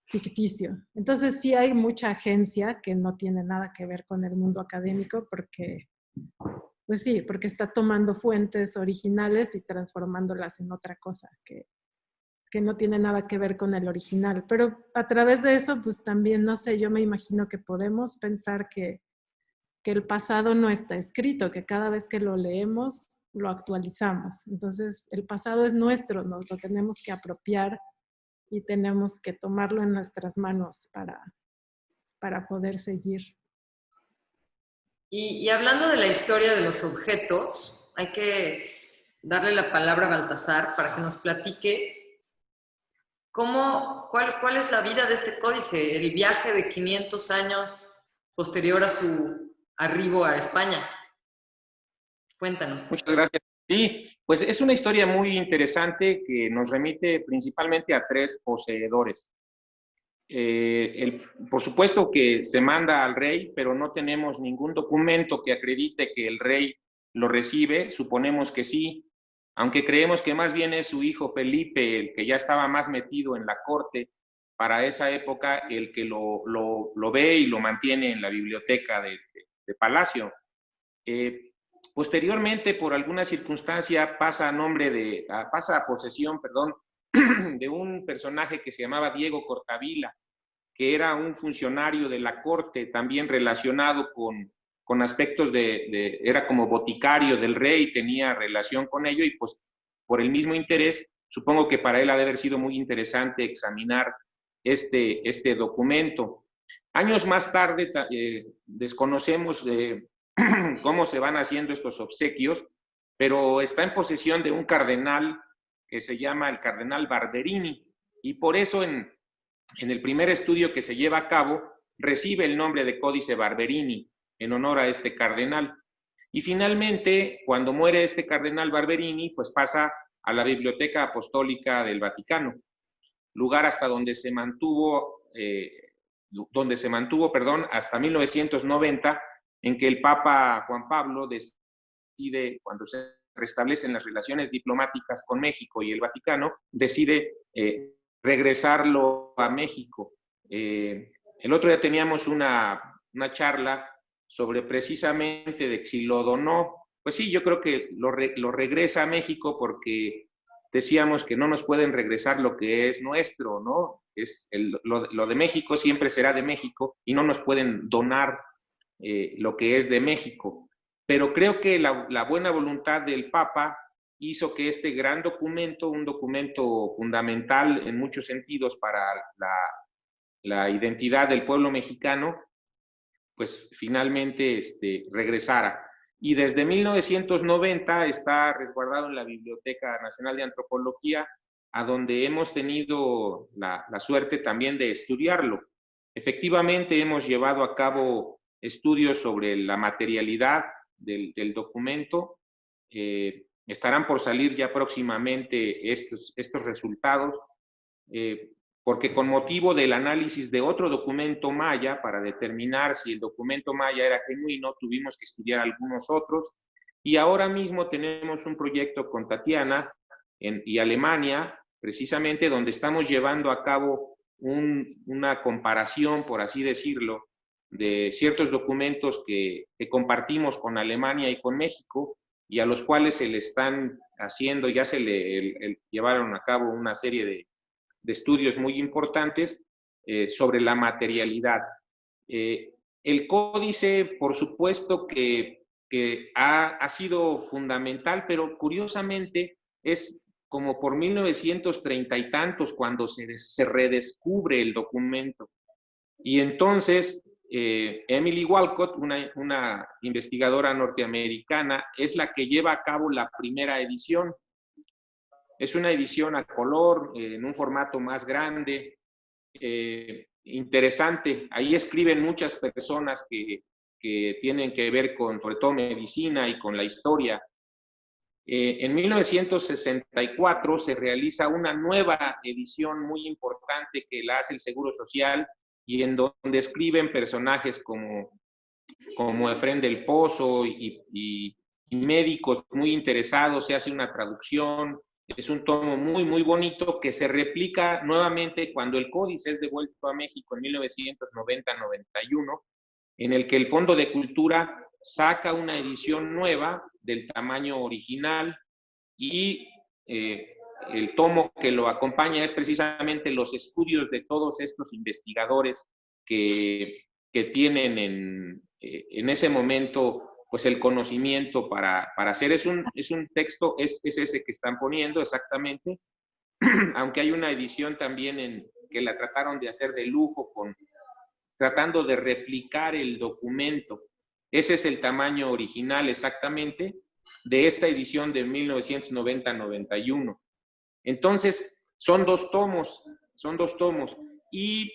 ficticio. Entonces sí hay mucha agencia que no tiene nada que ver con el mundo académico porque, pues sí, porque está tomando fuentes originales y transformándolas en otra cosa que no tiene nada que ver con el original. Pero a través de eso, pues también, no sé, yo me imagino que podemos pensar que el pasado no está escrito, que cada vez que lo leemos, lo actualizamos. Entonces, el pasado es nuestro, nos lo tenemos que apropiar y tenemos que tomarlo en nuestras manos para poder seguir. Y hablando de la historia de los objetos, hay que darle la palabra a Baltasar para que nos platique cuál es la vida de este códice, el viaje de 500 años posterior a su arribo a España. Cuéntanos. Muchas gracias. Sí, pues es una historia muy interesante que nos remite principalmente a 3 poseedores. Por supuesto que se manda al rey, pero no tenemos ningún documento que acredite que el rey lo recibe. Suponemos que sí, aunque creemos que más bien es su hijo Felipe, el que ya estaba más metido en la corte para esa época, el que lo ve y lo mantiene en la biblioteca de Palacio. Posteriormente, por alguna circunstancia, pasa a posesión, de un personaje que se llamaba Diego Cortavila, que era un funcionario de la corte, también relacionado con aspectos era como boticario del rey, tenía relación con ello, y pues por el mismo interés, supongo que para él ha de haber sido muy interesante examinar este documento. Años más tarde, desconocemos cómo se van haciendo estos obsequios, pero está en posesión de un cardenal que se llama el cardenal Barberini, y por eso en el primer estudio que se lleva a cabo recibe el nombre de Códice Barberini en honor a este cardenal. Y finalmente, cuando muere este cardenal Barberini, pues pasa a la Biblioteca Apostólica del Vaticano, lugar hasta donde se mantuvo, hasta 1990, en que el Papa Juan Pablo decide, cuando se restablecen las relaciones diplomáticas con México y el Vaticano, decide regresarlo a México. El otro día teníamos una charla sobre precisamente de si lo donó. Pues sí, yo creo que lo regresa a México porque decíamos que no nos pueden regresar lo que es nuestro, ¿no? Lo de México siempre será de México y no nos pueden donar lo que es de México. Pero creo que la buena voluntad del Papa hizo que este gran documento, un documento fundamental en muchos sentidos para la identidad del pueblo mexicano, pues finalmente regresara. Y desde 1990 está resguardado en la Biblioteca Nacional de Antropología, a donde hemos tenido la suerte también de estudiarlo. Efectivamente, hemos llevado a cabo estudios sobre la materialidad del documento. Estarán por salir ya próximamente estos resultados, porque con motivo del análisis de otro documento maya, para determinar si el documento maya era genuino, tuvimos que estudiar algunos otros, y ahora mismo tenemos un proyecto con Tatiana y Alemania, precisamente donde estamos llevando a cabo una comparación, por así decirlo, de ciertos documentos que compartimos con Alemania y con México, y a los cuales se le están haciendo, ya se le llevaron a cabo una serie de estudios muy importantes sobre la materialidad. El códice, por supuesto que ha sido fundamental, pero curiosamente es como por 1930 y tantos cuando se redescubre el documento. Y entonces Emily Walcott, una investigadora norteamericana, es la que lleva a cabo la primera edición. Es una edición a color, en un formato más grande, interesante. Ahí escriben muchas personas que tienen que ver con, sobre todo, medicina y con la historia En 1964 se realiza una nueva edición muy importante que la hace el Seguro Social y en donde escriben personajes como Efrén del Pozo y médicos muy interesados, se hace una traducción, es un tomo muy, muy bonito que se replica nuevamente cuando el Códice es devuelto a México en 1990-91, en el que el Fondo de Cultura saca una edición nueva del tamaño original y el tomo que lo acompaña es precisamente los estudios de todos estos investigadores que tienen en ese momento pues el conocimiento para hacer. Es un texto, es ese que están poniendo exactamente, aunque hay una edición también que la trataron de hacer de lujo, tratando de replicar el documento. Ese es el tamaño original exactamente de esta edición de 1990-91. Entonces, son dos tomos. Y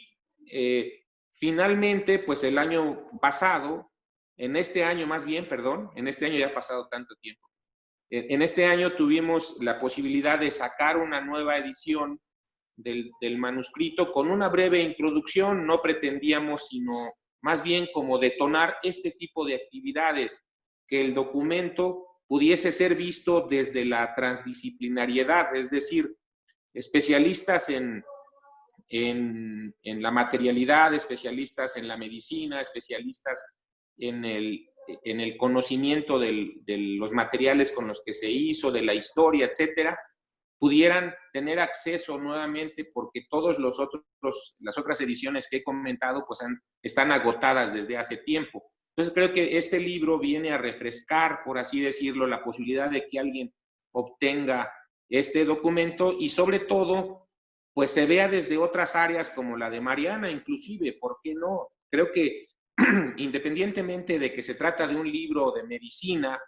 finalmente, pues el año pasado, en este año ya ha pasado tanto tiempo. En este año tuvimos la posibilidad de sacar una nueva edición del manuscrito con una breve introducción. No pretendíamos sino más bien como detonar este tipo de actividades, que el documento pudiese ser visto desde la transdisciplinariedad, es decir, especialistas en la materialidad, especialistas en la medicina, especialistas en el conocimiento de los materiales con los que se hizo, de la historia, etcétera, pudieran tener acceso nuevamente, porque todas las otras ediciones que he comentado pues están agotadas desde hace tiempo. Entonces creo que este libro viene a refrescar, por así decirlo, la posibilidad de que alguien obtenga este documento y sobre todo pues se vea desde otras áreas como la de Mariana inclusive, ¿por qué no? Creo que independientemente de que se trata de un libro de medicina,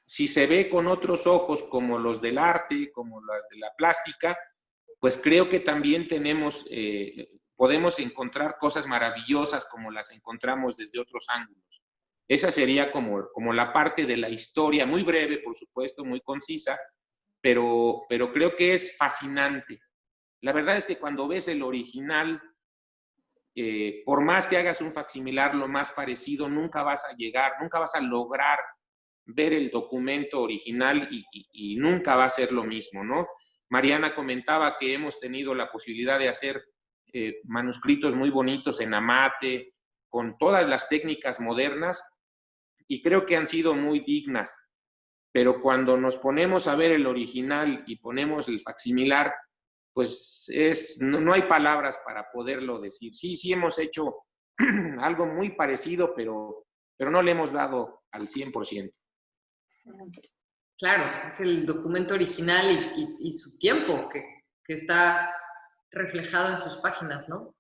si se ve con otros ojos como los del arte, como los de la plástica, pues creo que también podemos encontrar cosas maravillosas como las encontramos desde otros ángulos. Esa sería como la parte de la historia, muy breve, por supuesto, muy concisa, pero creo que es fascinante. La verdad es que cuando ves el original, por más que hagas un facsimilar lo más parecido, nunca vas a lograr ver el documento original y nunca va a ser lo mismo, ¿no? Mariana comentaba que hemos tenido la posibilidad de hacer manuscritos muy bonitos en amate, con todas las técnicas modernas, y creo que han sido muy dignas. Pero cuando nos ponemos a ver el original y ponemos el facsimilar, pues no hay palabras para poderlo decir. Sí hemos hecho algo muy parecido, pero no le hemos dado al 100%. Claro, es el documento original y su tiempo que está reflejado en sus páginas, ¿no?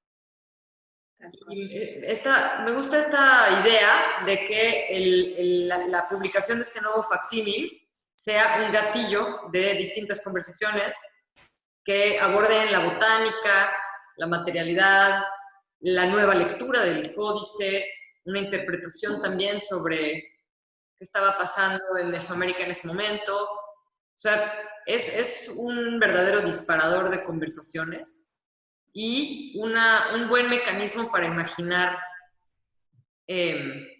Me gusta esta idea de que la publicación de este nuevo facsímil sea un gatillo de distintas conversaciones que aborden la botánica, la materialidad, la nueva lectura del códice, una interpretación también sobre qué estaba pasando en Mesoamérica en ese momento. O sea, es un verdadero disparador de conversaciones y un buen mecanismo para imaginar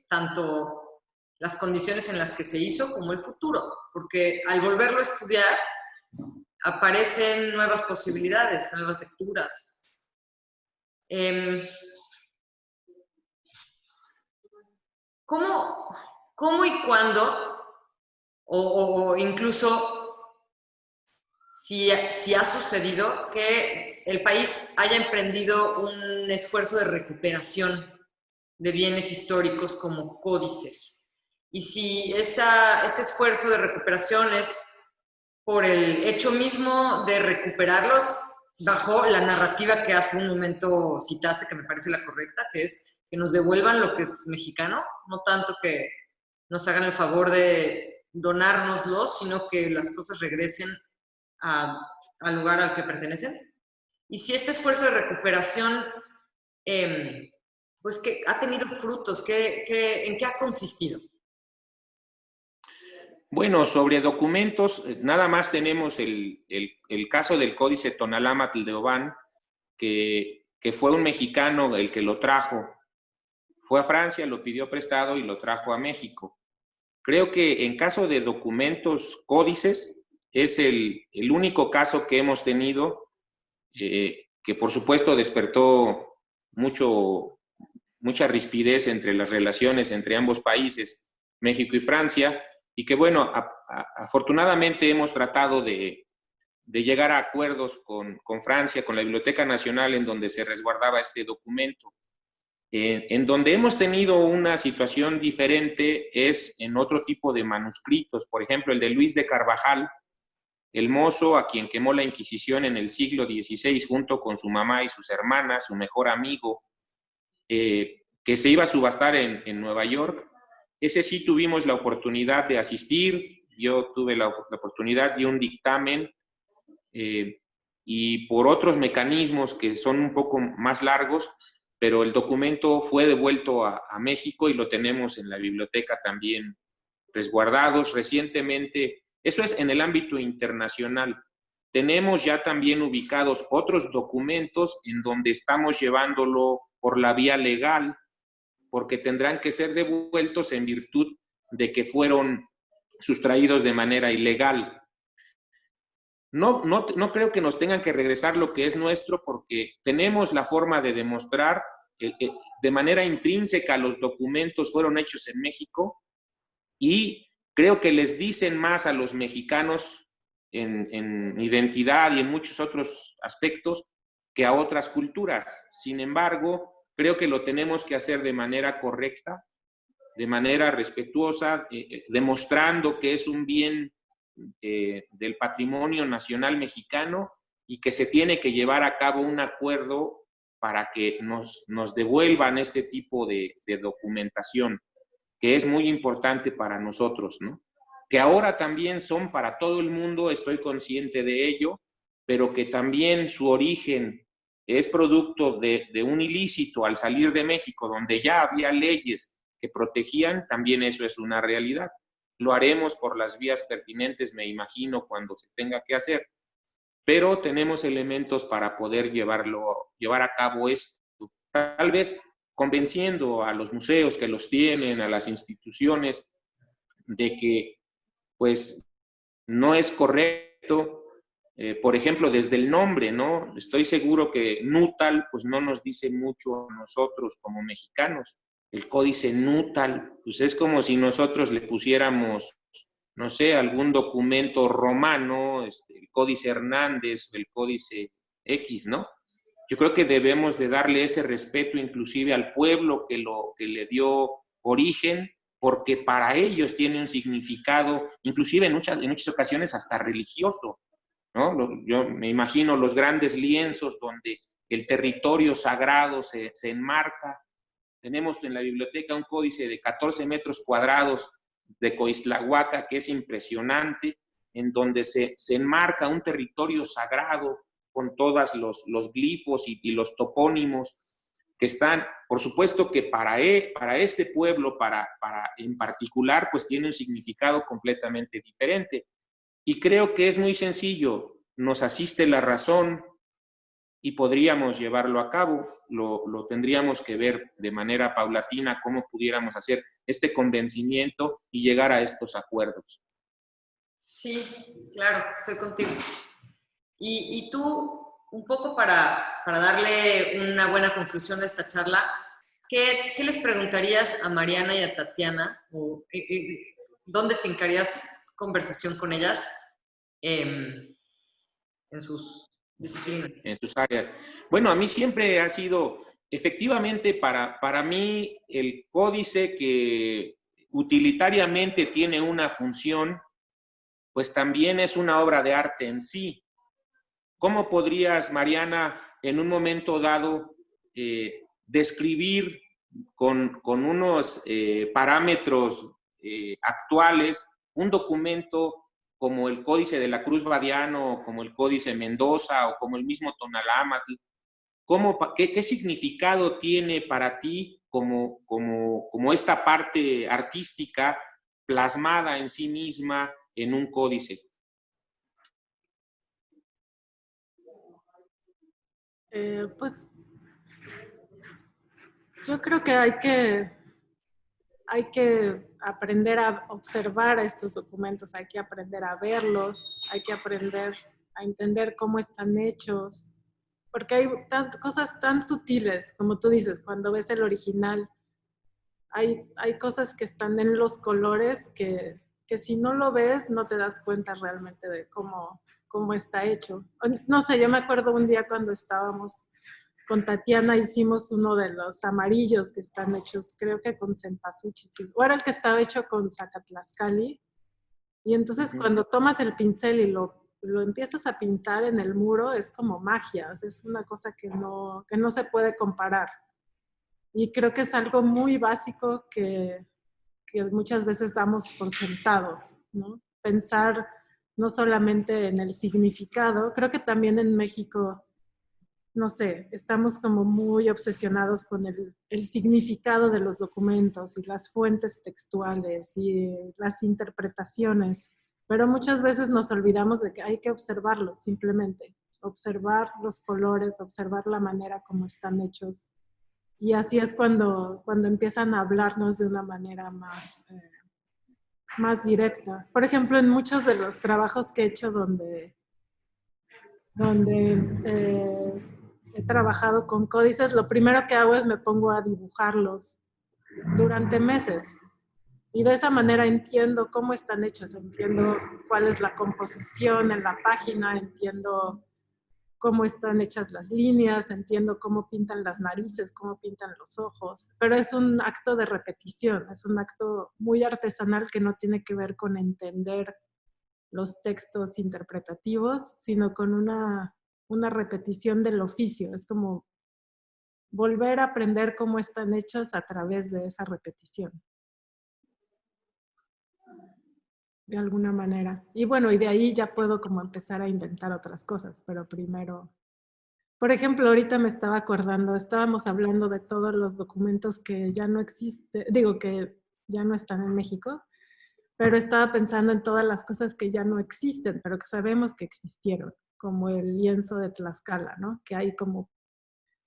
tanto las condiciones en las que se hizo como el futuro, porque al volverlo a estudiar aparecen nuevas posibilidades, nuevas lecturas. ¿Cómo y cuándo, o incluso si ha sucedido que el país haya emprendido un esfuerzo de recuperación de bienes históricos como códices? Y si este esfuerzo de recuperación es por el hecho mismo de recuperarlos bajo la narrativa que hace un momento citaste, que me parece la correcta, que es que nos devuelvan lo que es mexicano, no tanto que nos hagan el favor de donárnoslos, sino que las cosas regresen al lugar al que pertenecen. Y si este esfuerzo de recuperación pues que ha tenido frutos, ¿en qué ha consistido? Bueno, sobre documentos, nada más tenemos el caso del Códice Tonalámatl de Oban, que fue un mexicano el que lo trajo. Fue a Francia, lo pidió prestado y lo trajo a México. Creo que en caso de documentos, códices, es el único caso que hemos tenido que por supuesto despertó mucha rispidez entre las relaciones entre ambos países, México y Francia, y que bueno, afortunadamente hemos tratado de llegar a acuerdos con Francia, con la Biblioteca Nacional, en donde se resguardaba este documento. En donde hemos tenido una situación diferente es en otro tipo de manuscritos, por ejemplo, el de Luis de Carvajal, el mozo a quien quemó la Inquisición en el siglo XVI junto con su mamá y sus hermanas, su mejor amigo, que se iba a subastar en Nueva York. Ese sí tuvimos la oportunidad de asistir, yo tuve la oportunidad de un dictamen y por otros mecanismos que son un poco más largos, pero el documento fue devuelto a México y lo tenemos en la biblioteca también resguardados recientemente. Eso es en el ámbito internacional. Tenemos ya también ubicados otros documentos en donde estamos llevándolo por la vía legal, porque tendrán que ser devueltos en virtud de que fueron sustraídos de manera ilegal. No creo que nos tengan que regresar lo que es nuestro, porque tenemos la forma de demostrar que de manera intrínseca los documentos fueron hechos en México, y creo que les dicen más a los mexicanos en identidad y en muchos otros aspectos que a otras culturas. Sin embargo, creo que lo tenemos que hacer de manera correcta, de manera respetuosa, demostrando que es un bien del patrimonio nacional mexicano y que se tiene que llevar a cabo un acuerdo para que nos devuelvan este tipo de documentación, que es muy importante para nosotros, ¿no? Que ahora también son para todo el mundo, estoy consciente de ello, pero que también su origen es producto de un ilícito al salir de México, donde ya había leyes que protegían, también eso es una realidad. Lo haremos por las vías pertinentes, me imagino, cuando se tenga que hacer, pero tenemos elementos para poder llevar a cabo esto. Tal vez convenciendo a los museos que los tienen, a las instituciones, de que pues no es correcto. Por ejemplo, desde el nombre, ¿no? Estoy seguro que Nutal pues no nos dice mucho a nosotros como mexicanos. El códice Nutal, pues es como si nosotros le pusiéramos, no sé, algún documento romano, el códice Hernández, el códice X, ¿no? Yo creo que debemos de darle ese respeto inclusive al pueblo que le dio origen, porque para ellos tiene un significado, inclusive en muchas ocasiones hasta religioso, ¿no? Yo me imagino los grandes lienzos donde el territorio sagrado se enmarca. Tenemos en la biblioteca un códice de 14 metros cuadrados de Coixtlahuaca que es impresionante, en donde se enmarca un territorio sagrado con todos los glifos y los topónimos que están, por supuesto que para este pueblo, en particular, pues tiene un significado completamente diferente. Y creo que es muy sencillo, nos asiste la razón y podríamos llevarlo a cabo. Lo tendríamos que ver de manera paulatina cómo pudiéramos hacer este convencimiento y llegar a estos acuerdos. Sí, claro, estoy contigo. Y tú, un poco para darle una buena conclusión a esta charla, ¿qué les preguntarías a Mariana y a Tatiana? O, ¿dónde fincarías conversación con ellas en sus disciplinas? En sus áreas. Bueno, a mí siempre ha sido, efectivamente, para mí, el códice que utilitariamente tiene una función, pues también es una obra de arte en sí. ¿Cómo podrías, Mariana, en un momento dado, describir con unos parámetros actuales un documento como el Códice de la Cruz Badiano, como el Códice Mendoza o como el mismo Tonalámatl? ¿Qué significado tiene para ti como esta parte artística plasmada en sí misma en un códice? Pues yo creo que hay que aprender a observar estos documentos, hay que aprender a verlos, hay que aprender a entender cómo están hechos, porque hay cosas tan sutiles, como tú dices, cuando ves el original, hay cosas que están en los colores que si no lo ves no te das cuenta realmente de cómo está hecho. No sé, yo me acuerdo un día cuando estábamos con Tatiana, hicimos uno de los amarillos que están hechos, creo que con cempasúchil, o era el que estaba hecho con zacatlascali, y entonces cuando tomas el pincel y lo empiezas a pintar en el muro, es como magia, o sea, es una cosa que no se puede comparar. Y creo que es algo muy básico que muchas veces damos por sentado, ¿no? Pensar no solamente en el significado, creo que también en México, no sé, estamos como muy obsesionados con el significado de los documentos y las fuentes textuales y las interpretaciones, pero muchas veces nos olvidamos de que hay que observarlos simplemente, observar los colores, observar la manera como están hechos. Y así es cuando empiezan a hablarnos de una manera más directa. Por ejemplo, en muchos de los trabajos que he hecho donde he trabajado con códices, lo primero que hago es me pongo a dibujarlos durante meses. Y de esa manera entiendo cómo están hechos, entiendo cuál es la composición en la página, entiendo cómo están hechas las líneas, entiendo cómo pintan las narices, cómo pintan los ojos, pero es un acto de repetición, es un acto muy artesanal que no tiene que ver con entender los textos interpretativos, sino con una repetición del oficio, es como volver a aprender cómo están hechos a través de esa repetición. De alguna manera. Y bueno, y de ahí ya puedo como empezar a inventar otras cosas, pero primero... Por ejemplo, ahorita me estaba acordando, estábamos hablando de todos los documentos que ya no existen, digo que ya no están en México, pero estaba pensando en todas las cosas que ya no existen, pero que sabemos que existieron, como el lienzo de Tlaxcala, ¿no? Que hay como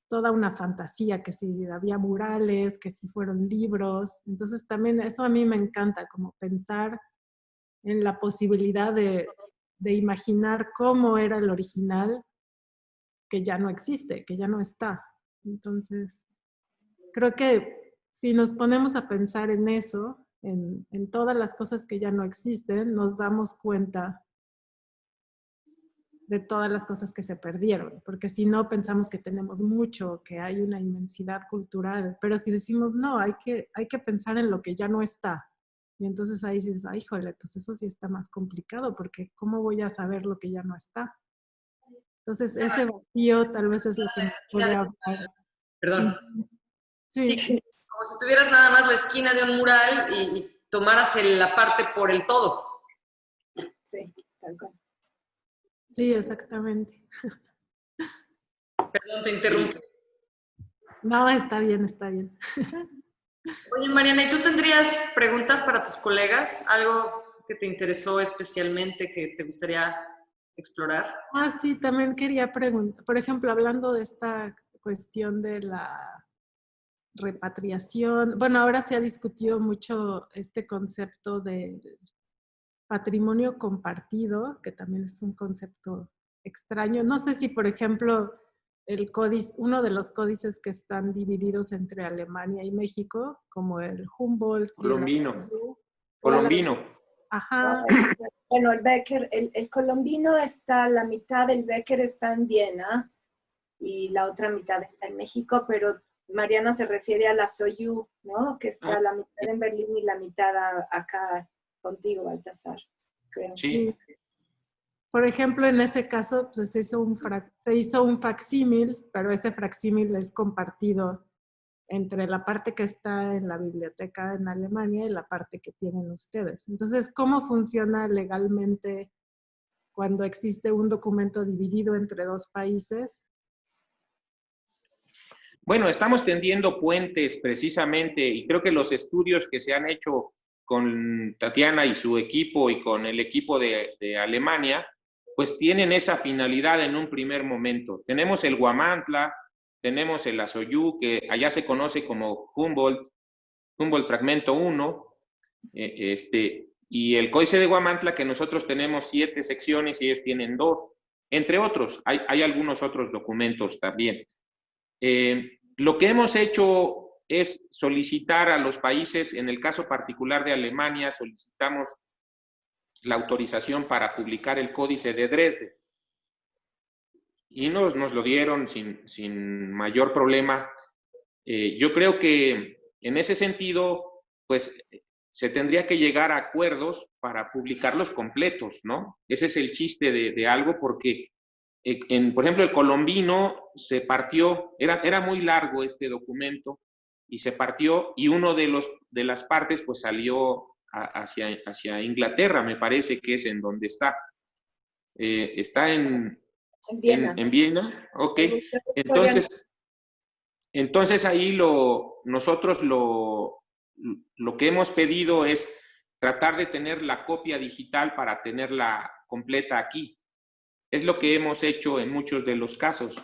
toda una fantasía, que si había murales, que si fueron libros. Entonces también eso a mí me encanta, como pensar en la posibilidad de imaginar cómo era el original, que ya no existe, que ya no está. Entonces, creo que si nos ponemos a pensar en eso, en todas las cosas que ya no existen, nos damos cuenta de todas las cosas que se perdieron, porque si no pensamos que tenemos mucho, que hay una inmensidad cultural, pero si decimos no, hay que pensar en lo que ya no está. Y entonces ahí dices, ay, híjole, pues eso sí está más complicado, porque ¿cómo voy a saber lo que ya no está? Entonces, ese vacío tal vez es lo que nos puede hablar. Perdón. Sí. Sí, como si tuvieras nada más la esquina de un mural y tomaras la parte por el todo. Sí, tal cual. Sí, exactamente. Perdón, te interrumpí. No, está bien, está bien. Oye, Mariana, ¿y tú tendrías preguntas para tus colegas? ¿Algo que te interesó especialmente que te gustaría explorar? Sí, también quería preguntar, por ejemplo, hablando de esta cuestión de la repatriación, bueno, ahora se ha discutido mucho este concepto de patrimonio compartido, que también es un concepto extraño. No sé si, por ejemplo, el códice, uno de los códices que están divididos entre Alemania y México, como el Humboldt. Colombino. Colombino. Ajá. Bueno, el Becker, el colombino está, la mitad del Becker está en Viena y la otra mitad está en México, pero Mariana se refiere a la Soyuz, ¿no? Que está la mitad en Berlín y la mitad acá contigo, Baltasar, creo. Sí. Por ejemplo, en ese caso pues, se hizo un facsímil, pero ese facsímil es compartido entre la parte que está en la biblioteca en Alemania y la parte que tienen ustedes. Entonces, ¿cómo funciona legalmente cuando existe un documento dividido entre dos países? Bueno, estamos tendiendo puentes precisamente y creo que los estudios que se han hecho con Tatiana y su equipo y con el equipo de Alemania, pues tienen esa finalidad en un primer momento. Tenemos el Huamantla, tenemos el Azoyú, que allá se conoce como Humboldt Fragmento 1, y el Códice de Huamantla, que nosotros tenemos 7 secciones y ellos tienen 2, entre otros. Hay algunos otros documentos también. Lo que hemos hecho es solicitar a los países, en el caso particular de Alemania, solicitamos la autorización para publicar el Códice de Dresde. Y nos lo dieron sin mayor problema. Yo creo que en ese sentido, pues se tendría que llegar a acuerdos para publicarlos completos, ¿no? Ese es el chiste de algo, porque, por ejemplo, el colombino se partió, era muy largo este documento, y se partió, y uno de las partes pues salió hacia Inglaterra, me parece que es en donde está. Está en Viena. En Viena, ok. Entonces ahí nosotros lo que hemos pedido es tratar de tener la copia digital para tenerla completa aquí. Es lo que hemos hecho en muchos de los casos.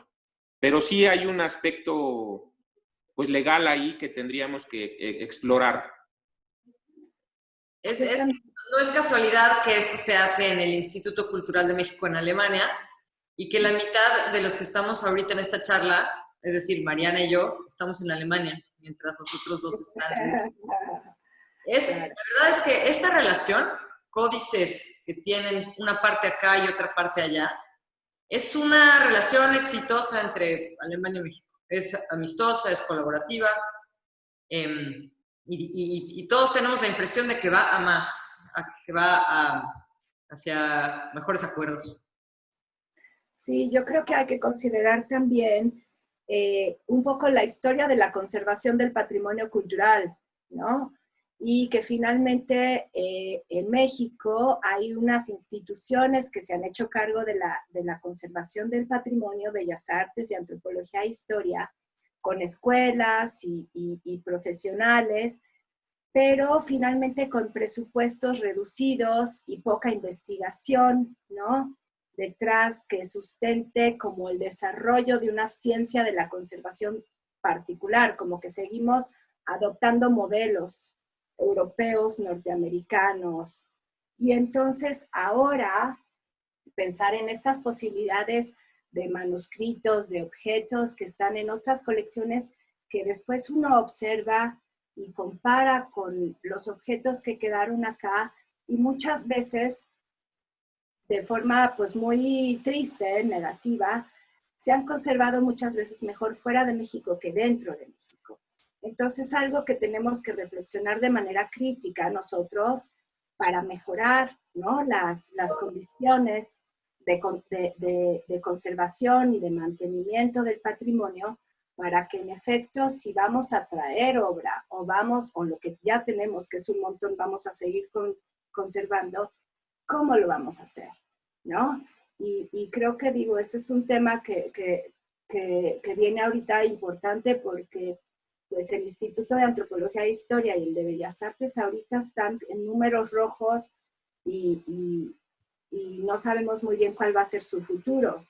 Pero sí hay un aspecto pues legal ahí que tendríamos que explorar. No es casualidad que esto se hace en el Instituto Cultural de México en Alemania y que la mitad de los que estamos ahorita en esta charla, es decir, Mariana y yo, estamos en Alemania, mientras los otros dos están en... La verdad es que esta relación, códices que tienen una parte acá y otra parte allá, es una relación exitosa entre Alemania y México. Es amistosa, es colaborativa, y todos tenemos la impresión de que va a más, que va hacia mejores acuerdos. Sí, yo creo que hay que considerar también un poco la historia de la conservación del patrimonio cultural, ¿no? Y que finalmente en México hay unas instituciones que se han hecho cargo de la conservación del patrimonio, Bellas Artes y Antropología e Historia, con escuelas y profesionales, pero finalmente con presupuestos reducidos y poca investigación, ¿no? Detrás que sustente como el desarrollo de una ciencia de la conservación particular, como que seguimos adoptando modelos europeos, norteamericanos. Y entonces ahora pensar en estas posibilidades de manuscritos, de objetos que están en otras colecciones que después uno observa y compara con los objetos que quedaron acá, y muchas veces de forma pues muy triste, negativa, se han conservado muchas veces mejor fuera de México que dentro de México. Entonces, algo que tenemos que reflexionar de manera crítica nosotros para mejorar, ¿no? las condiciones de conservación y de mantenimiento del patrimonio, para que en efecto, si vamos a traer obra o lo que ya tenemos, que es un montón, vamos a seguir conservando, ¿cómo lo vamos a hacer? ¿No? Y creo que digo, ese es un tema que viene ahorita importante, porque pues el Instituto de Antropología e Historia y el de Bellas Artes ahorita están en números rojos y no sabemos muy bien cuál va a ser su futuro.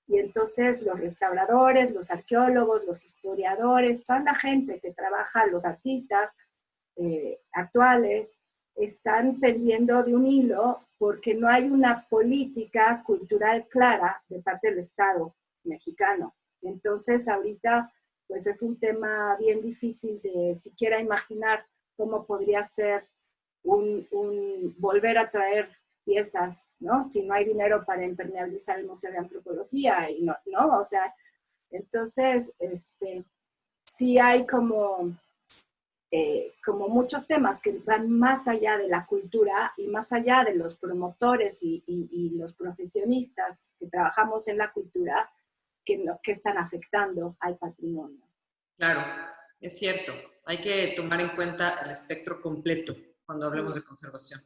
Y entonces los restauradores, los arqueólogos, los historiadores, toda la gente que trabaja, los artistas actuales, están pendiendo de un hilo porque no hay una política cultural clara de parte del Estado mexicano. Entonces ahorita pues es un tema bien difícil de siquiera imaginar cómo podría ser volver a traer piezas, ¿no? Si no hay dinero para impermeabilizar el Museo de Antropología, y no, o sea, entonces, sí hay como muchos temas que van más allá de la cultura y más allá de los promotores y los profesionistas que trabajamos en la cultura, que están afectando al patrimonio. Claro, es cierto. Hay que tomar en cuenta el espectro completo cuando hablemos de conservación.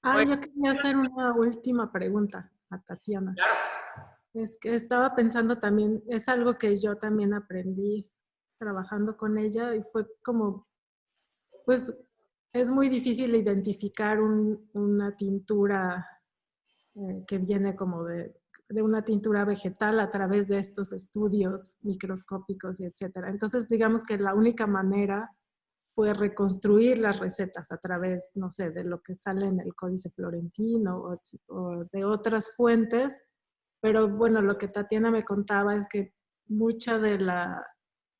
Yo quería hacer una última pregunta a Tatiana. Claro. Es que estaba pensando también, es algo que yo también aprendí trabajando con ella, y fue como, pues, es muy difícil identificar una tintura que viene como de una tintura vegetal a través de estos estudios microscópicos y etcétera. Entonces, digamos que la única manera fue reconstruir las recetas a través, no sé, de lo que sale en el Códice Florentino o de otras fuentes. Pero bueno, lo que Tatiana me contaba es que mucha de la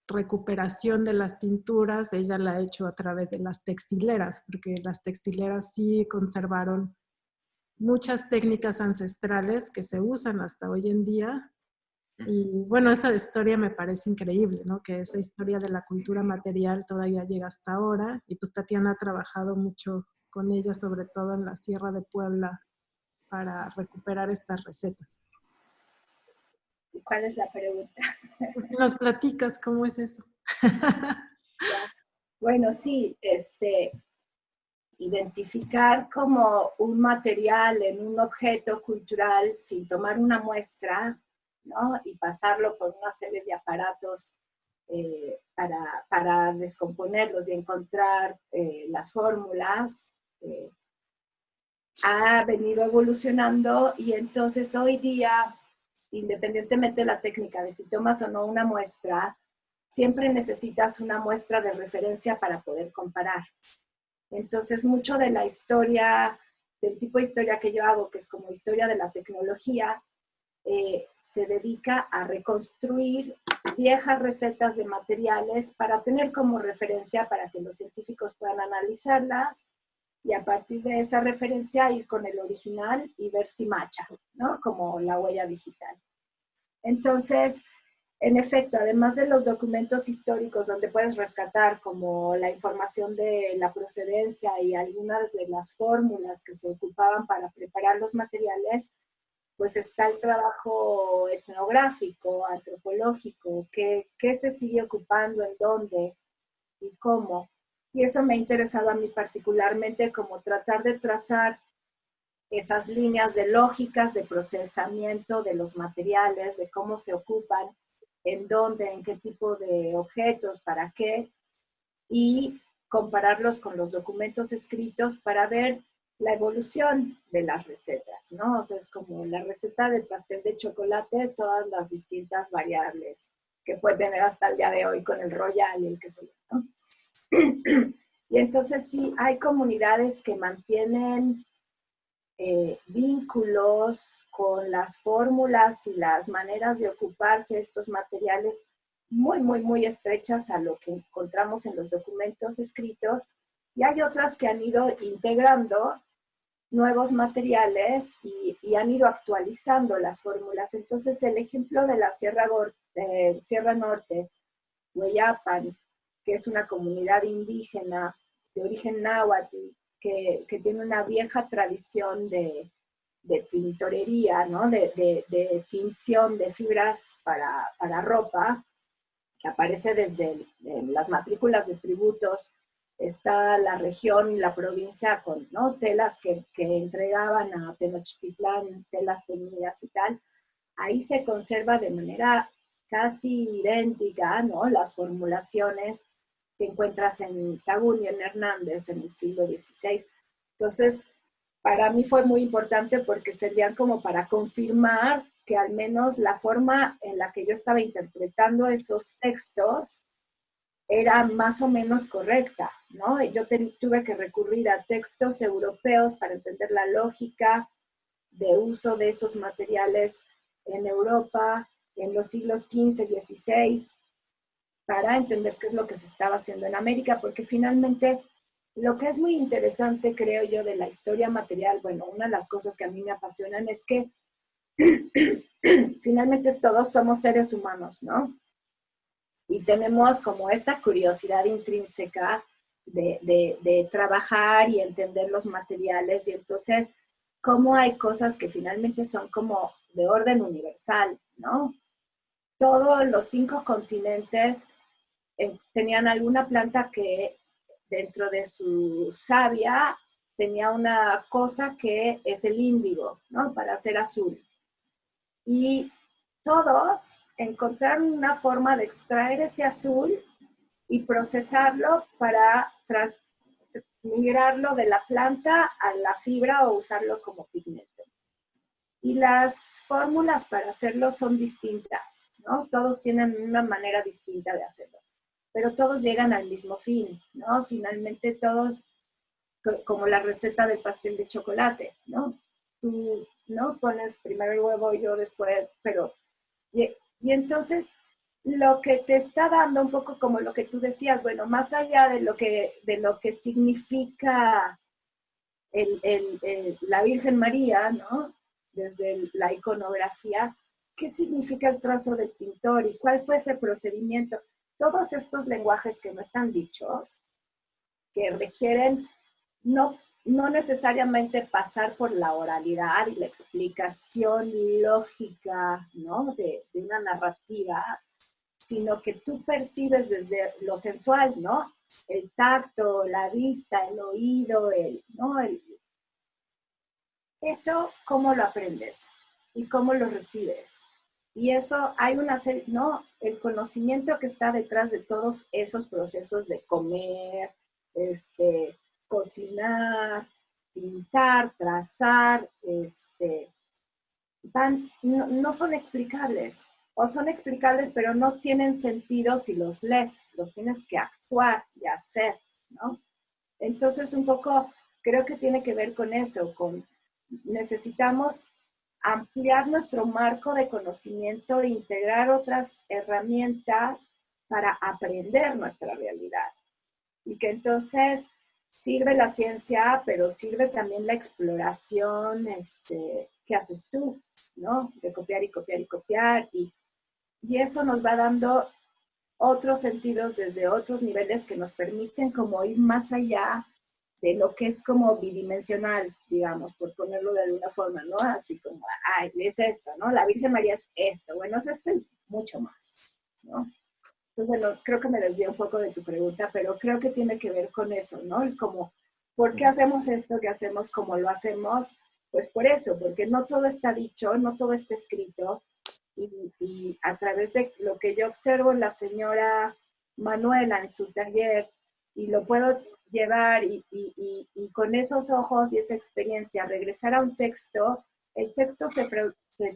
recuperación de las tinturas ella la ha hecho a través de las textileras, porque las textileras sí conservaron muchas técnicas ancestrales que se usan hasta hoy en día. Y bueno, esa historia me parece increíble, ¿no? Que esa historia de la cultura material todavía llega hasta ahora. Y pues Tatiana ha trabajado mucho con ella, sobre todo en la Sierra de Puebla, para recuperar estas recetas. ¿Cuál es la pregunta? Pues si nos platicas, ¿cómo es eso? Ya. Bueno, sí, identificar como un material en un objeto cultural sin tomar una muestra, ¿no? Y pasarlo por una serie de aparatos para descomponerlos y encontrar las fórmulas, ha venido evolucionando y entonces hoy día, independientemente de la técnica de si tomas o no una muestra, siempre necesitas una muestra de referencia para poder comparar. Entonces, mucho de la historia, del tipo de historia que yo hago, que es como historia de la tecnología, se dedica a reconstruir viejas recetas de materiales para tener como referencia para que los científicos puedan analizarlas y a partir de esa referencia ir con el original y ver si macha, ¿no? Como la huella digital. Entonces, en efecto, además de los documentos históricos donde puedes rescatar como la información de la procedencia y algunas de las fórmulas que se ocupaban para preparar los materiales, pues está el trabajo etnográfico, antropológico, qué se sigue ocupando, en dónde y cómo. Y eso me ha interesado a mí particularmente como tratar de trazar esas líneas de lógicas de procesamiento de los materiales, de cómo se ocupan, en dónde, en qué tipo de objetos, para qué, y compararlos con los documentos escritos para ver la evolución de las recetas, ¿no? O sea, es como la receta del pastel de chocolate, todas las distintas variables que puede tener hasta el día de hoy con el Royal y el que se ¿no? Y entonces sí, hay comunidades que mantienen vínculos con las fórmulas y las maneras de ocuparse de estos materiales muy, muy, muy estrechas a lo que encontramos en los documentos escritos, y hay otras que han ido integrando nuevos materiales y han ido actualizando las fórmulas. Entonces, el ejemplo de la Sierra Norte, Hueyapan, que es una comunidad indígena de origen náhuatl, que tiene una vieja tradición de tintorería, ¿no? de tinción de fibras para ropa, que aparece desde las matrículas de tributos. Está la región y la provincia con ¿no? telas que entregaban a Tenochtitlán, telas teñidas y tal. Ahí se conserva de manera casi idéntica, ¿no? Las formulaciones que encuentras en Sahagún y en Hernández en el siglo XVI. Entonces, para mí fue muy importante porque servían como para confirmar que al menos la forma en la que yo estaba interpretando esos textos era más o menos correcta, ¿no? Yo tuve que recurrir a textos europeos para entender la lógica de uso de esos materiales en Europa en los siglos XV, XVI, para entender qué es lo que se estaba haciendo en América, porque finalmente lo que es muy interesante, creo yo, de la historia material, bueno, una de las cosas que a mí me apasionan es que finalmente todos somos seres humanos, ¿no? Y tenemos como esta curiosidad intrínseca de trabajar y entender los materiales, y entonces cómo hay cosas que finalmente son como de orden universal, ¿no? Todos los 5 continentes tenían alguna planta que dentro de su savia tenía una cosa que es el índigo, ¿no? Para hacer azul. Y todos encontraron una forma de extraer ese azul y procesarlo para migrarlo de la planta a la fibra o usarlo como pigmento. Y las fórmulas para hacerlo son distintas, ¿no? Todos tienen una manera distinta de hacerlo, pero todos llegan al mismo fin, ¿no? Finalmente todos, como la receta del pastel de chocolate, ¿no? Tú, ¿no? Pones primero el huevo y yo después, pero... Y entonces, lo que te está dando un poco como lo que tú decías, bueno, más allá de lo que significa la Virgen María, ¿no? Desde la iconografía, ¿qué significa el trazo del pintor y cuál fue ese procedimiento? Todos estos lenguajes que no están dichos, que requieren no necesariamente pasar por la oralidad y la explicación lógica, ¿no? de una narrativa, sino que tú percibes desde lo sensual, ¿no? El tacto, la vista, el oído, ¿no? Eso, ¿cómo lo aprendes? ¿Y cómo lo recibes? Y eso hay una serie, ¿no? El conocimiento que está detrás de todos esos procesos de comer, cocinar, pintar, trazar, no son explicables. O son explicables, pero no tienen sentido si los lees. Los tienes que actuar y hacer, ¿no? Entonces, un poco, creo que tiene que ver con eso, necesitamos ampliar nuestro marco de conocimiento e integrar otras herramientas para aprender nuestra realidad. Y que entonces sirve la ciencia, pero sirve también la exploración que haces tú, ¿no? De copiar y copiar y copiar. Y eso nos va dando otros sentidos desde otros niveles que nos permiten como ir más allá de lo que es como bidimensional, digamos, por ponerlo de alguna forma, ¿no? Así como, ay, es esto, ¿no? La Virgen María es esto, bueno, es esto y mucho más, ¿no? Entonces, bueno, creo que me desvié un poco de tu pregunta, pero creo que tiene que ver con eso, ¿no? El como, ¿por qué hacemos esto que hacemos como lo hacemos? Pues por eso, porque no todo está dicho, no todo está escrito, y a través de lo que yo observo en la señora Manuela en su taller, y lo puedo llevar y con esos ojos y esa experiencia regresar a un texto, el texto se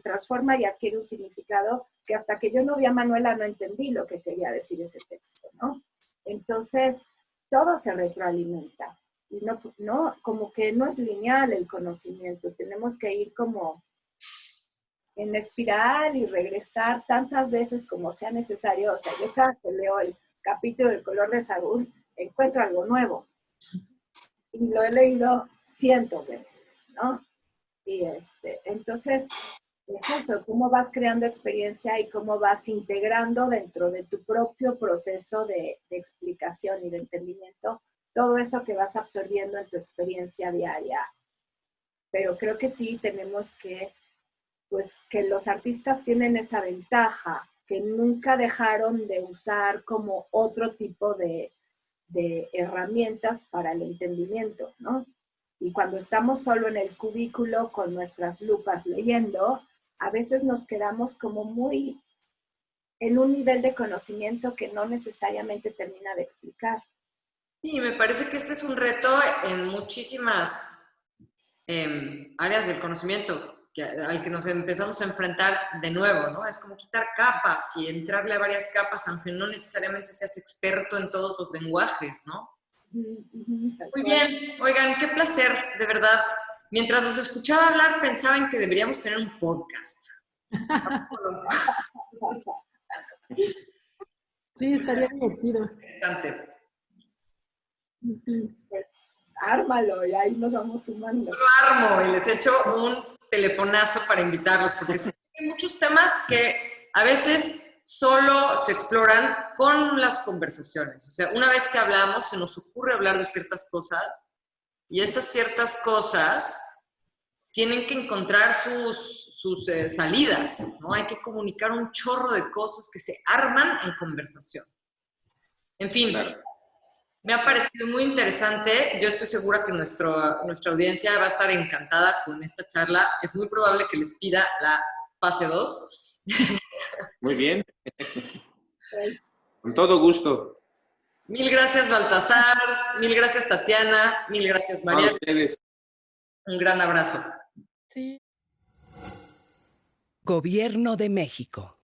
transforma y adquiere un significado que hasta que yo no vi a Manuela no entendí lo que quería decir ese texto, ¿no? Entonces, todo se retroalimenta. Y no, como que no es lineal el conocimiento, tenemos que ir como en espiral y regresar tantas veces como sea necesario. O sea, yo cada que leo el capítulo del color de Sagún, encuentro algo nuevo. Y lo he leído cientos de veces, ¿no? Y entonces, es eso, cómo vas creando experiencia y cómo vas integrando dentro de tu propio proceso de explicación y de entendimiento todo eso que vas absorbiendo en tu experiencia diaria. Pero creo que sí tenemos que, pues, que los artistas tienen esa ventaja, que nunca dejaron de usar como otro tipo de herramientas para el entendimiento, ¿no? Y cuando estamos solo en el cubículo con nuestras lupas leyendo, a veces nos quedamos como muy en un nivel de conocimiento que no necesariamente termina de explicar. Sí, me parece que este es un reto en muchísimas áreas del conocimiento al que nos empezamos a enfrentar de nuevo, ¿no? Es como quitar capas y entrarle a varias capas, aunque no necesariamente seas experto en todos los lenguajes, ¿no? Muy bien, oigan, qué placer, de verdad. Mientras los escuchaba hablar, pensaba en que deberíamos tener un podcast. Sí, estaría divertido. Interesante. Pues ármalo y ahí nos vamos sumando. Yo lo armo y les echo un telefonazo para invitarlos, porque hay muchos temas que a veces solo se exploran con las conversaciones. O sea, una vez que hablamos, se nos ocurre hablar de ciertas cosas y esas ciertas cosas tienen que encontrar sus salidas, ¿no? Hay que comunicar un chorro de cosas que se arman en conversación. En fin, me ha parecido muy interesante. Yo estoy segura que nuestra audiencia va a estar encantada con esta charla. Es muy probable que les pida la fase 2. Muy bien. Con todo gusto. Mil gracias, Baltasar. Mil gracias, Tatiana. Mil gracias, María. A ustedes. Un gran abrazo. Sí. Gobierno de México.